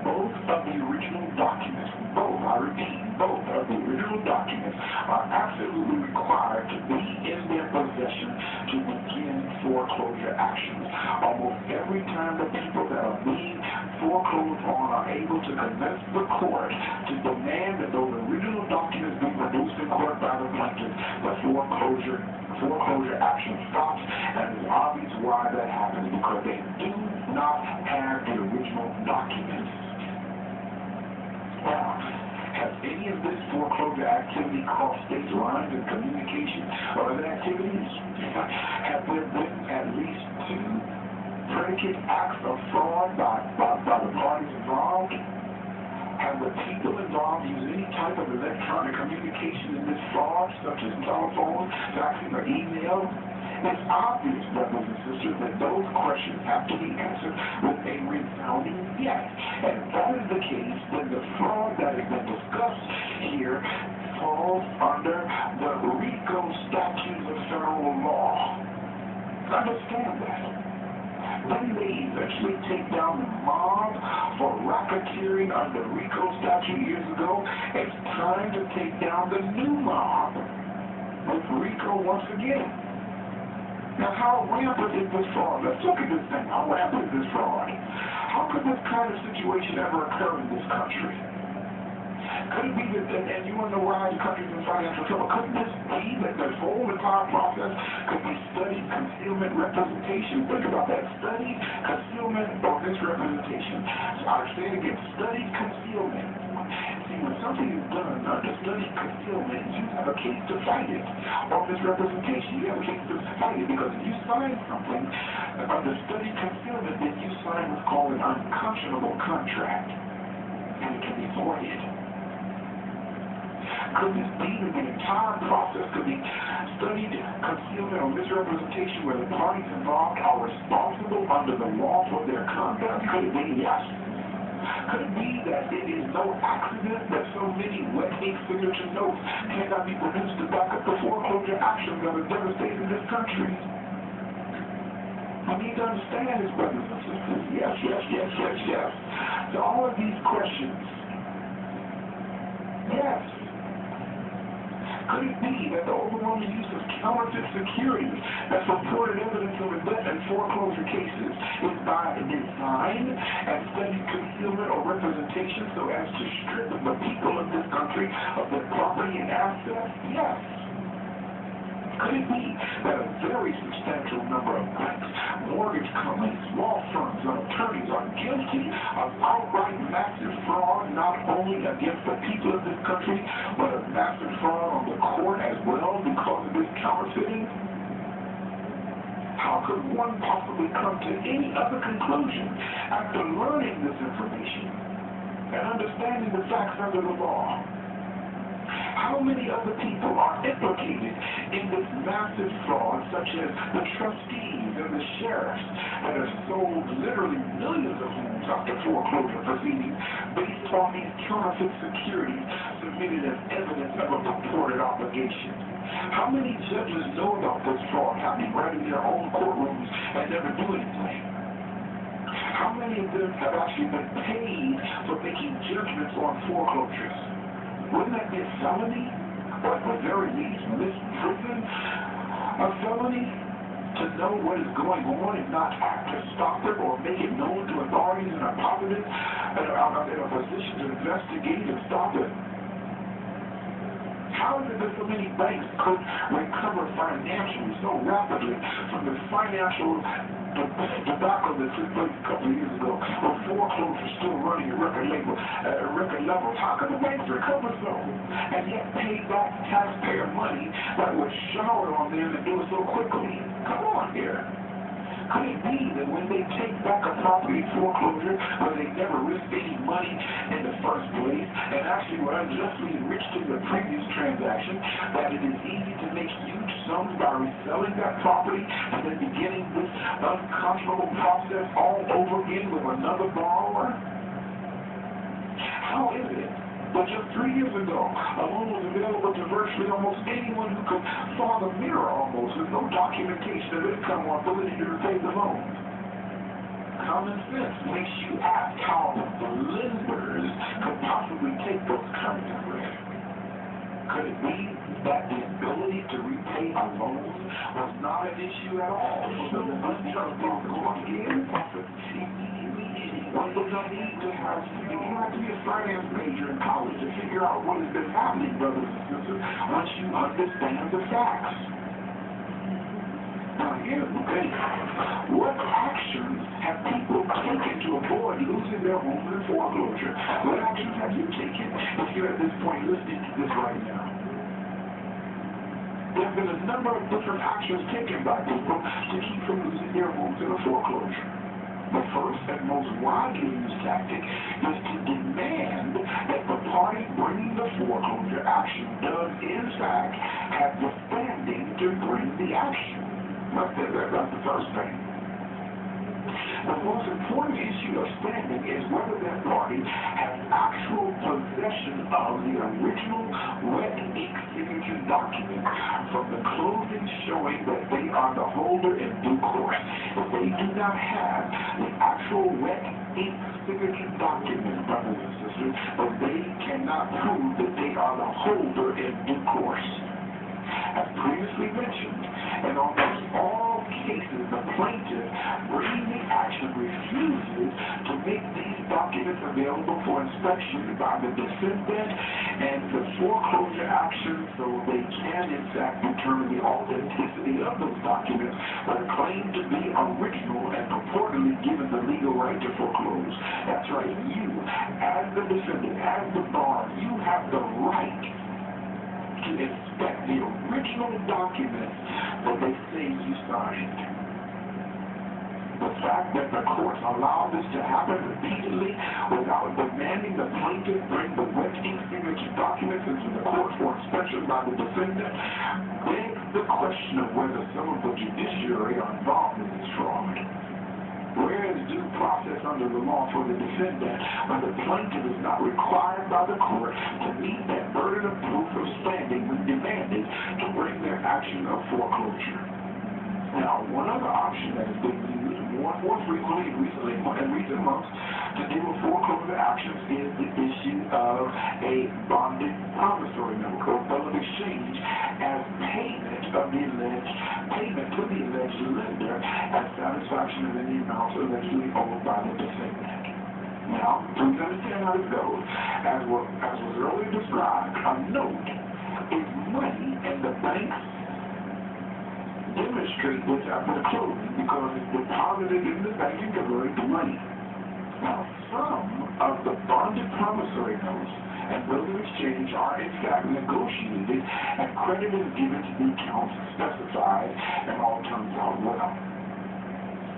Both of the original documents, I repeat, both of the original documents are absolutely required to be in their possession to begin foreclosure actions. Almost every time the people that are being foreclosed on are able to convince the court to demand that those original documents be produced in court by the plaintiff, the foreclosure action stops, and it's obvious why that happens, because they do not have the original documents. Now, has any of this foreclosure activity crossed state lines in communication or other activities? Have there been at least 2 predicate acts of fraud by the parties involved? Have the people involved used any type of electronic communication in this fraud, such as telephone, faxing, or email? It's obvious, brothers and sisters, that those questions have to be answered with a resounding yes. And if that is the case, then the fraud that has been discussed here falls under the RICO statutes of federal law. Understand that. When they eventually take down the mob for racketeering under RICO statute years ago, it's time to take down the new mob with RICO once again. Now, how rampant is this fraud? Let's look at this thing. How rampant is this fraud? How could this kind of situation ever occur in this country? Could it be that, and you want to know why the country's in financial trouble, couldn't this be that this whole entire process could be studied, concealment, representation? Think about that. Studied, concealment, or misrepresentation. So I say it again, studied concealment. See, when something is done under studied concealment, you have a case to fight it. Or misrepresentation, you have a case to fight it, because if you sign something under studied concealment, then you sign what's called an unconscionable contract, and it can be voided. Could this be that the entire process could be studied, concealment, or misrepresentation where the parties involved are responsible under the law for their conduct? Could it be? Yes. Could it be that it is no accident that so many wet ink signature notes cannot be produced to back up the foreclosure actions that are devastating this country? We need to understand this, brothers and sisters. Yes, yes, yes, yes, yes. To all of these questions, yes. Could it be that the overwhelming use of counterfeit securities as reported evidence of debt and foreclosure cases is by design and studied concealment or representation so as to strip the people of this country of their property and assets? Yes. Could it be that a very substantial number of banks, mortgage companies, law firms, and attorneys are guilty of outright massive fraud, not only against the people of this country, but a massive fraud on the court as well because of this counterfeiting? How could one possibly come to any other conclusion after learning this information and understanding the facts under the law? How many other people are implicated in this massive fraud, such as the trustees and the sheriffs that have sold literally millions of homes after foreclosure proceedings based on these counterfeit securities submitted as evidence of a purported obligation? How many judges know about this fraud happening right in their own courtrooms and never do anything? How many of them have actually been paid for making judgments on foreclosures? Wouldn't that be a felony? Or at the very least, misprision? A felony? To know what is going on and not act to stop it or make it known to authorities in a positive, in a position to investigate and stop it? How is it that so many banks could recover financially so rapidly from the financial debacle that took place a couple of years ago, with foreclosures still running at record levels? How could the banks recover so and yet pay back taxpayer money that was showered on them and do it so quickly? Come on here. Could it be that when they take back a property foreclosure where they never risked any money in the first place and actually were unjustly enriched in the previous transaction, that it is easy to make huge sums by reselling that property and then beginning this unconscionable process all over again with another borrower? How is it that just 3 years ago, a loan was available to virtually almost anyone who could fog a mirror almost with no documentation of income or ability to repay the loan? Common sense makes you ask how the lenders could possibly take those kinds of risks. Could it be that the ability to repay a loan was not an issue at all? So the unjust going in profit. What does that need to have? You don't have to be a finance major in college to figure out what has been happening, brothers and sisters, once you understand the facts. Now here's the thing. What actions have people taken to avoid losing their homes in foreclosure? What actions have you taken if you're at this point listening to this right now? There have been a number of different actions taken by people to keep from losing their homes in a foreclosure. The first and most widely used tactic is to demand that the party bringing the foreclosure action does, in fact, have the standing to bring the action. That's the first thing. The most important issue of standing is whether that party has actual possession of the original wet ink signature document from the closing showing that they are the holder in due course. If they do not have the actual wet ink signature document, brothers and sisters, then they cannot prove that they are the holder in due course. As previously mentioned, in almost all cases, the plaintiff bringing the action refuses to make these documents available for inspection by the defendant and the foreclosure action so they can, in fact, determine the authenticity of those documents that are claimed to be original and purportedly given the legal right to foreclose. That's right, you, as the defendant, as the borrower, you have the right to inspect the original documents that they say you signed. The fact that the courts allow this to happen repeatedly without demanding the plaintiff bring the wet ink signature documents into the court for inspection by the defendant begs the question of whether some of the judiciary are involved in this fraud. Where is due process under the law for the defendant when the plaintiff is not required by the court to meet that burden of proof of standing when demanded to bring their action of foreclosure? Now, one other option that has been used more and more frequently in recent months to deal with foreclosure actions is the issue of a bonded promissory note or bill of exchange as payment to the alleged lender as satisfaction of any amount allegedly owed by the defendant. Now, please understand how it goes. As was earlier described, a note is money in the bank's straight what's after the closing because it's deposited in the bank and converted to money. Now, some of the bonded promissory notes and bills of exchange are in fact negotiated and credit is given to the accounts specified and all turns out well.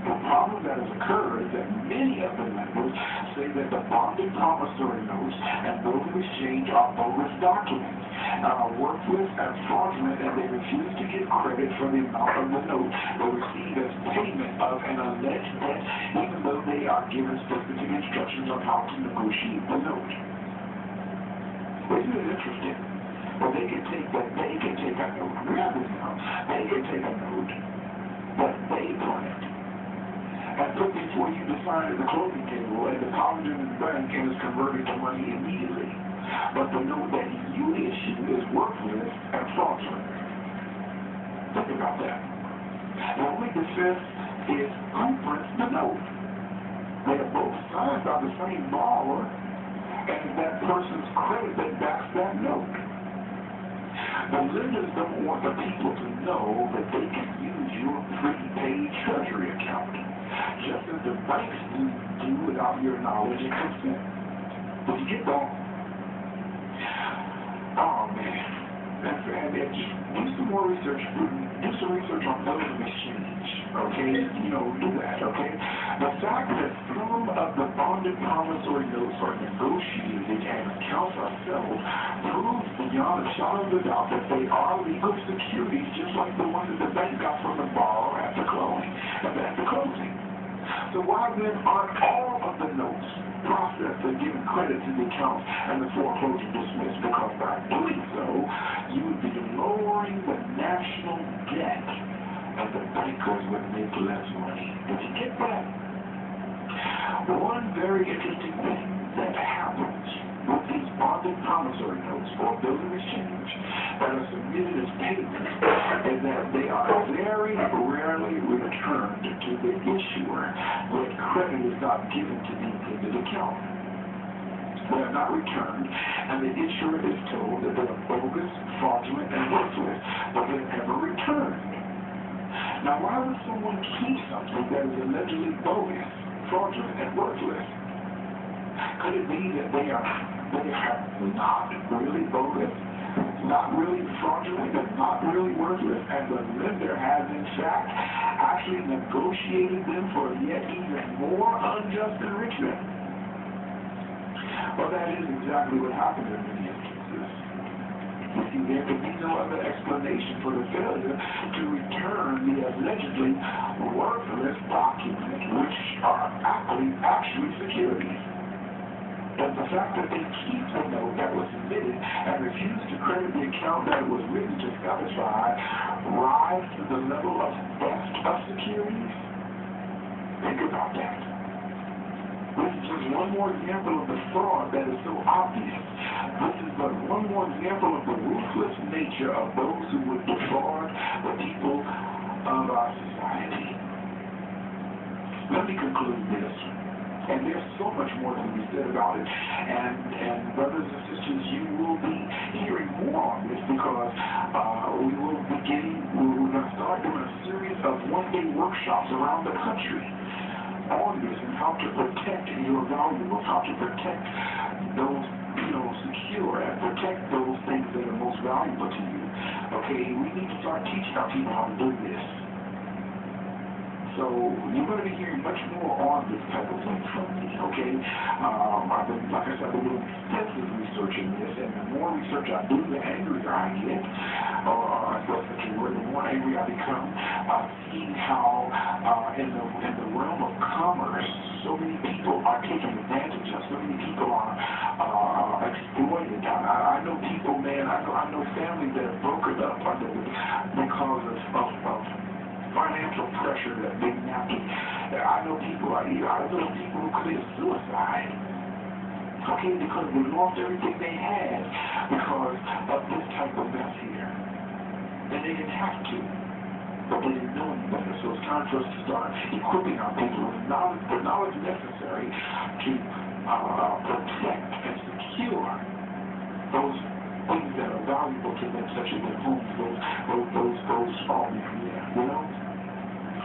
The problem that has occurred is that many of the lenders say that the bonded promissory notes and bills of exchange are bogus documents and are worthless and fraudulent, and they refuse to give credit for the amount of the note they receive as payment of an alleged debt, even though they are given specific instructions on how to negotiate the note. Isn't it interesting? Well, they can take a note, really now, they can take a note that they print and put before you to sign at the closing table and deposit it in the bank and is converted to money immediately. But the note that you issue is worthless and fraudulent. Think about that. The only defense is who prints the note. They are both signed by the same borrower and that person's credit that backs that note. The lenders don't want the people to know that they can use your prepaid treasury account, just as the banks do without your knowledge and consent. Did you get that? Oh man, and just do some more research. Do some research on bills of exchange. Okay, do that. Okay. The fact that some of the bonded promissory notes are negotiated and accounts are settled proves beyond a shadow of a doubt that they are legal securities, just like the ones that the bank got from the borrower at the closing. So why then aren't all of the notes processed and given credit to the accounts and the foreclosure dismissed? Because by doing so, you would be lowering the national debt and the bankers would make less money. Did you get that? One very interesting thing that happens with these bonded promissory notes or bills of exchange that are submitted as payments is that they are very rarely returned to the issuer when credit is not given to the intended account. They are not returned, and the issuer is told that they are bogus, fraudulent, and worthless, but they're never returned. Now, why would someone keep something that is allegedly bogus, fraudulent, and worthless? Could it be that they are not really bogus, not really fraudulent, and not really worthless, and the lender has in fact actually negotiated them for yet even more unjust enrichment? Well, that is exactly what happened in many instances. You see, there could be no other explanation for the failure to return the allegedly worthless documents, which are actually securities. And the fact that they keep the note that was submitted and refuse to credit the account that it was written to satisfy rise to the level of theft of securities? Think about that. This is just one more example of the fraud that is so obvious. This is but one more example of the ruthless nature of those who would defraud the people of our society. Let me conclude this. And there's so much more to be said about it. And brothers and sisters, you will be hearing more on this because we're going to start doing a series of one-day workshops around the country on this and how to protect your valuables, how to protect those, secure and protect those things that are most valuable to you. Okay, we need to start teaching our people how to do this. So you're going to be hearing much more on this type of thing from me, okay? I've been, like I said, I've been doing extensive research in this, and the more research I do, the angrier I get, or that's such a word, the more angry I become. I've seen how in the realm of commerce, so many people are taken advantage of, so many people are exploited. I know people, man, I know families that are broken up because of financial pressure that they have to. I know people who commit suicide. Okay, because they lost everything they had because of this type of mess here. And they didn't have to, but they didn't know any better. So it's time for us to start equipping our people with the knowledge necessary to protect and secure those things that are valuable to them, such as their homes, those all,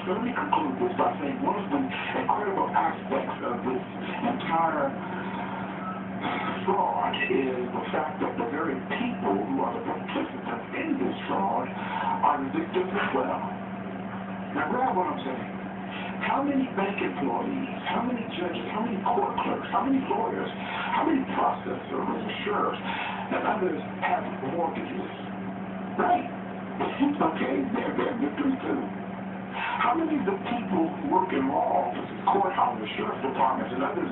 So let me conclude this by saying one of the incredible aspects of this entire fraud is the fact that the very people who are the participants in this fraud are the victims as well. Now grab what I'm saying. How many bank employees, how many judges, how many court clerks, how many lawyers, how many processors, sheriffs, and others have mortgages? Right? Okay, they're victims too. How many of the people who work in law offices, courthouses, sheriff's departments, and other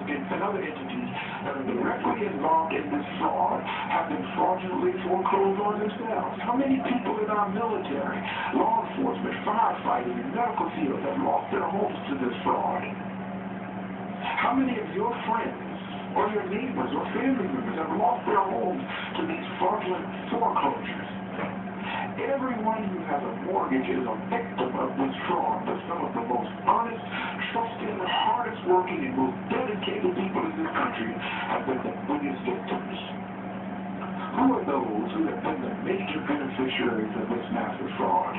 entities that are directly involved in this fraud have been fraudulently foreclosed on themselves? How many people in our military, law enforcement, firefighting, and medical fields have lost their homes to this fraud? How many of your friends or your neighbors or family members have lost their homes to these fraudulent foreclosures? Everyone who has a mortgage is a victim of this fraud, but some of the most honest, trusted, hardest working, and most dedicated people in this country have been the biggest victims. Who are those who have been the major beneficiaries of this massive fraud?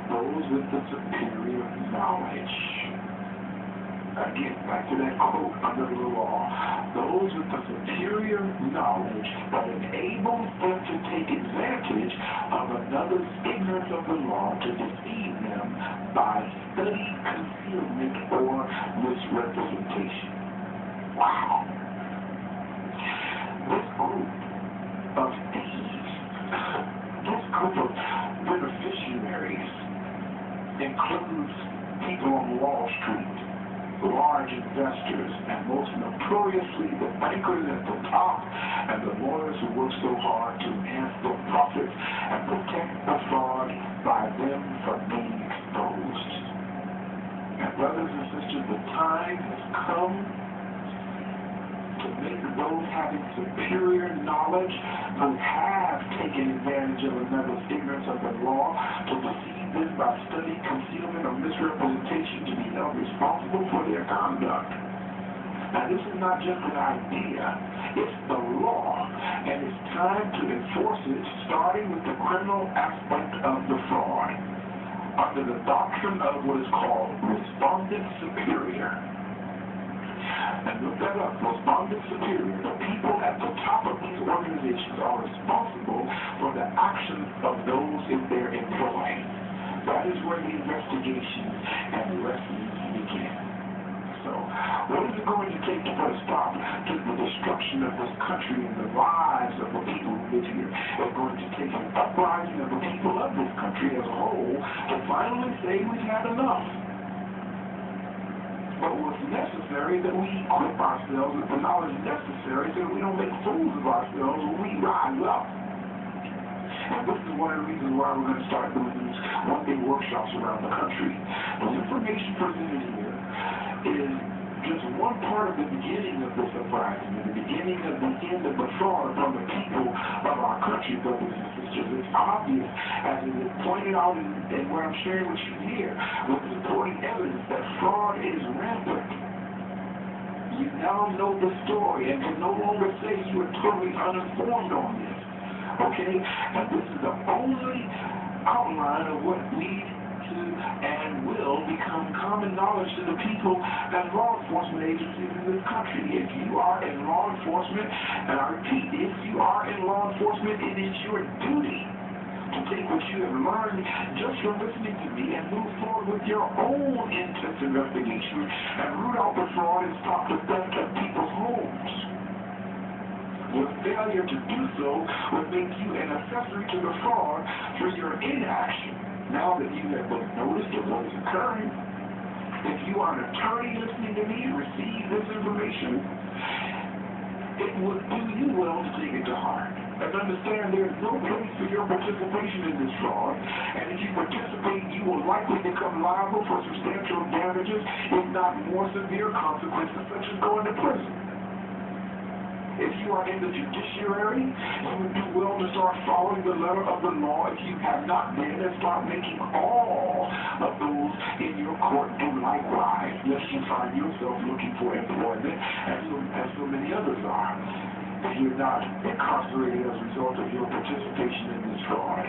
Those with the superior knowledge. Again, back to that quote under the law. Those with the superior knowledge that enables them to take advantage of another's ignorance of the law to deceive them by study, concealment, or misrepresentation. Wow. This group of thieves, this group of beneficiaries includes people on Wall Street, large investors, and most notoriously the bankers at the top and the lawyers who work so hard to enhance their profits and protect the fraud by them from being exposed. And brothers and sisters, the time has come to make those having superior knowledge who have taken advantage of another's ignorance of the law to deceive them by study, concealment, or misrepresentation to be held responsible for their conduct. Now this is not just an idea, it's the law, and it's time to enforce it, starting with the criminal aspect of the fraud, under the doctrine of what is called respondent superior. And look that up, respondent superior. The people at the top of these organizations are responsible for the actions of those in their employ. That is where the investigation and arrest begin. So, what is it going to take to put a stop to the destruction of this country and the lives of the people who live here? It's going to take an uprising of the people of this country as a whole to finally say we've had enough. But what's necessary is that we equip ourselves with the knowledge necessary so that we don't make fools of ourselves when we rise up. And this is one of the reasons why we're going to start doing these one-day workshops around the country. The information presented here is just one part of the beginning of this uprising, and the beginning of the end of the fraud upon the people of our country, brothers and sisters. It's obvious, as it is pointed out in what I'm sharing with you here, with supporting evidence that fraud is rampant. You now know the story and can no longer say you are totally uninformed on this. Okay? And this is the only outline of what leads to and will become common knowledge to the people and law enforcement agencies in this country. If you are in law enforcement, and I repeat, if you are in law enforcement, it is your duty to take what you have learned just from listening to me and move forward with your own intense investigation and root out the fraud and stop the theft of people's homes. Your failure to do so would make you an accessory to the fraud for your inaction. Now that you have been noticed of what is occurring, if you are an attorney listening to me and receive this information, it would do you well to take it to heart. And understand there is no place for your participation in this fraud, and if you participate, you will likely become liable for substantial damages, if not more severe consequences, such as going to prison. If you are in the judiciary, you would do well to start following the letter of the law if you have not been, and start making all of those in your court do likewise, lest you find yourself looking for employment, as so many others are. If you're not incarcerated as a result of your participation in this fraud,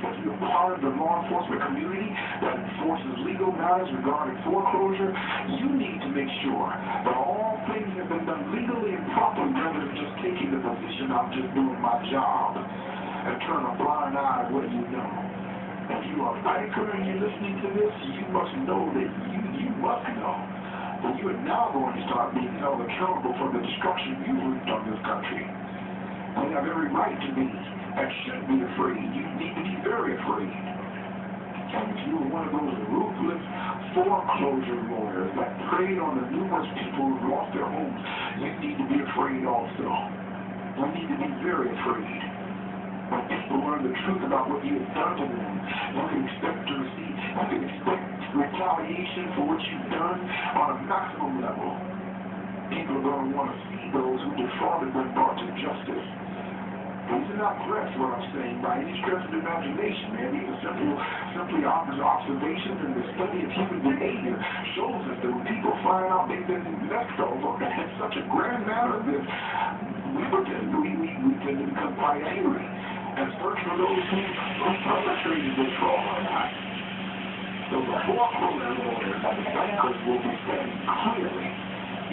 if you're part part of the law enforcement community that enforces legal matters regarding foreclosure, you need to make sure that all things have been done legally and properly rather than just taking the position I'm just doing my job and turn a blind eye to what you know. If you are a banker and you're listening to this, you must know that you must know that you are now going to start being held accountable for the destruction you wreaked on this country. You have every right to be and should be afraid. You need to be very afraid. And if you were one of those ruthless foreclosure lawyers that preyed on the numerous people who lost their homes, you need to be afraid also. You need to be very afraid. When people learn the truth about what you have done to them, you can expect retaliation for what you've done on a maximum level. People are going to want to see those who defrauded them brought to justice. These are not threats, what I'm saying, by any stretch of the imagination, man. These are simply observations, and the study of human behavior shows us that when people find out they've been messed over in such a grand manner, that we tend to become quite angry and search for those who perpetrated the fraud. So the foreclosure lawyers and the bankers will be standing clearly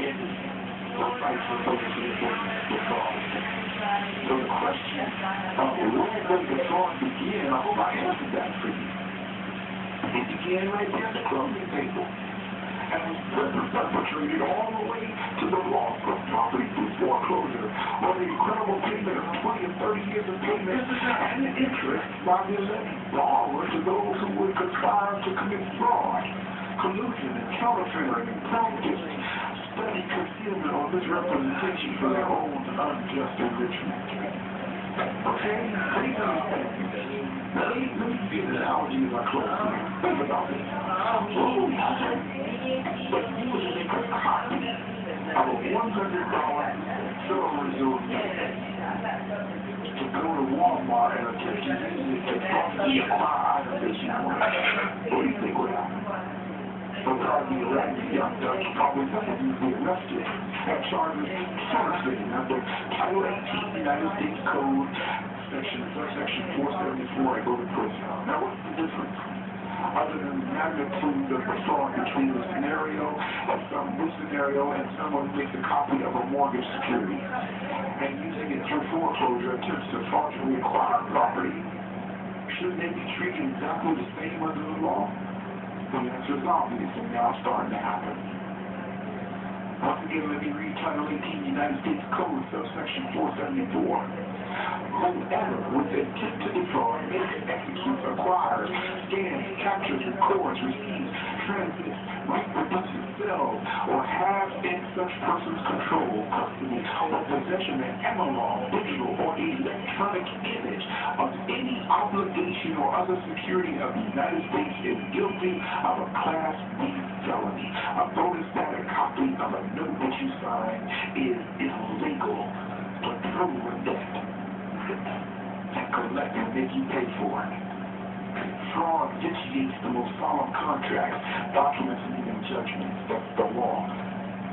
in the fight for those who have been defrauded. So the question of where does the fraud begin, I hope I answered that for you. It began right there at the closing table. And was perpetrated all the way to the loss of property through foreclosure, or the incredible payment of 20 and 30 years of payment and interest by the alleged borrower to those who would conspire to commit fraud, collusion, and counterfeiting, and practice study concealment or misrepresentation for their own unjust enrichment. Okay? Please understand this. Now, let me give an analogy as I close here. Think about this. But you would make a copy of a $100 Federal Reserve note to go to Walmart and attempt to use it to buy items that you want. What do you think would happen? They'll probably be arrested. Probably some of you will be arrested and charged with counterfeiting under Title 18 United States Code, Section 474, and go to prison. Now, what's the difference? Other than the magnitude of the fraud between the scenario and someone makes a copy of a mortgage security and using it through foreclosure attempts to fraudulently acquire property, shouldn't they be treated exactly the same under the law? The answer is obvious, and now it's starting to happen. Once again, let me read Title 18 United States Code, subsection 474. Whoever with intent to defraud makes, executes, acquires, scans, captures, records, receives, transmits, reproduces, sells, or has in such person's control, custody, or possession an analog, digital, or electronic image of any obligation or other security of the United States is guilty of a Class B felony. A bonus that a copy of a note that you sign is illegal, but prove a debt and collect and make you pay for it. Fraud vitiates the most solemn contracts, documents, and even judgments. That's the law.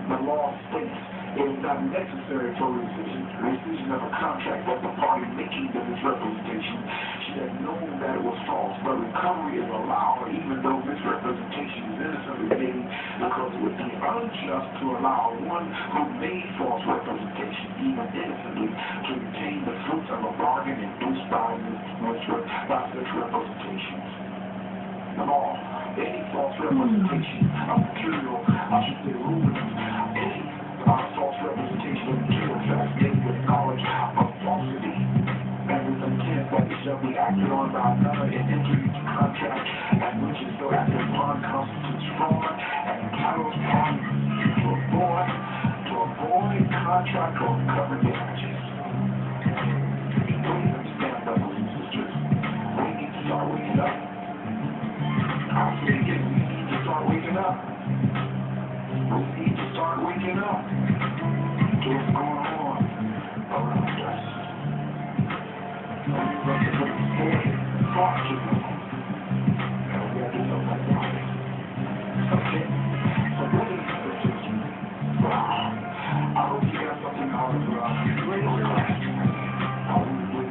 The law states it is not necessary for rescission of a contract that the party making the misrepresentation should have known that it was false, but recovery is allowed even though misrepresentation is innocently made, because it would be unjust to allow one who made false representation, even innocently, to retain the fruits of a bargain induced by such representations. The law, any false representation of material, I should say rumors, any false representation of material facts made with knowledge of falsity and with intent that it shall be acted on by another in entering into contract and which is so acted upon constitutes fraud and entitles parties to avoid contract or cover damages. Please understand, brothers and sisters, we need to start waking up. I'll say it again, we need to start waking up. We need to start waking up to what's going on around us. And we must put the story far too long. And we have to know that about it. Okay? So brothers and sisters, I hope you got something out of radio class. I really do.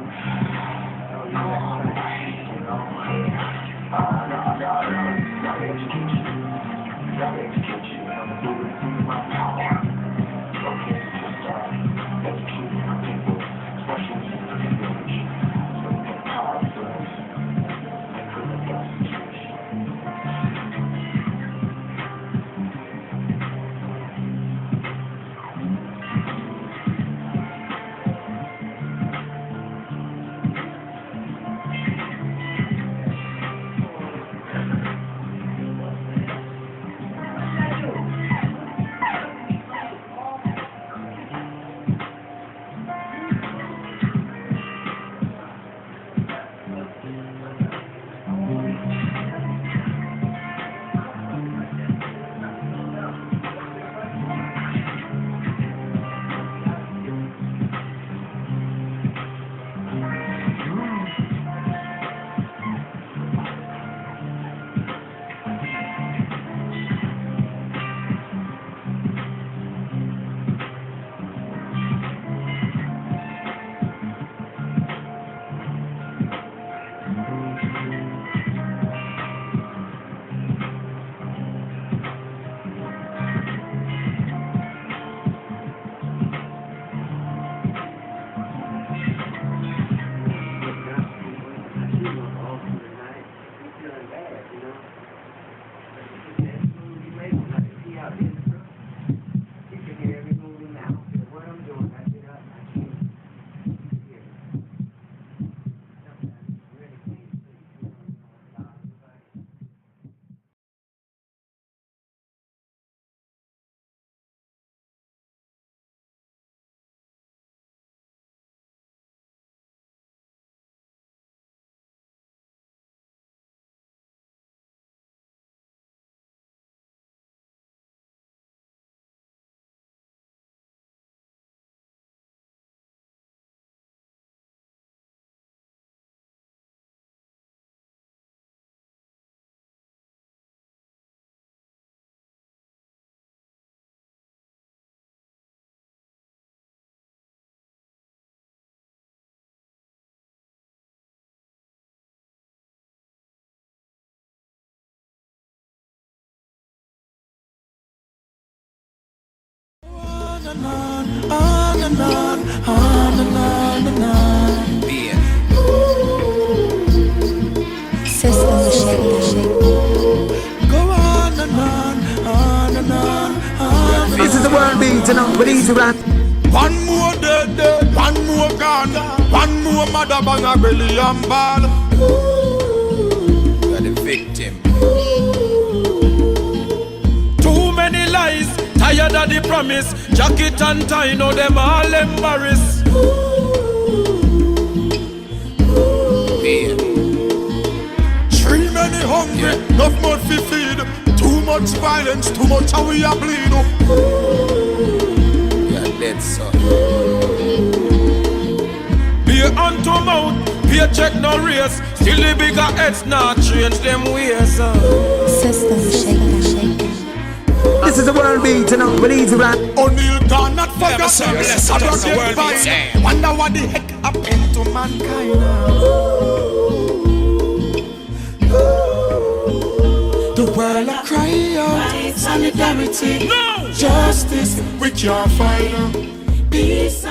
On and on, on and on and on. Yeah. System shake. Go on and on, on and on. This is the world beat, you know, but easy rap. One more dead, one more gone, one more mother bang a belly and ball. You're the victim. Too many lies, tired of the promise. Jacket and tie, now them all embarrassed. Three many hungry, enough mud fi feed. Too much violence, too much how we a bleed. You're dead, son. Be unto mouth, be a check no race. Still the bigger heads not change them ways. System shaking. This is the world beat, you know, but easy rap. O'Neal gone not forgotten. I brought it by. Wonder what the heck happened to mankind. The world a cry out solidarity, no! Justice we can't find. Peace.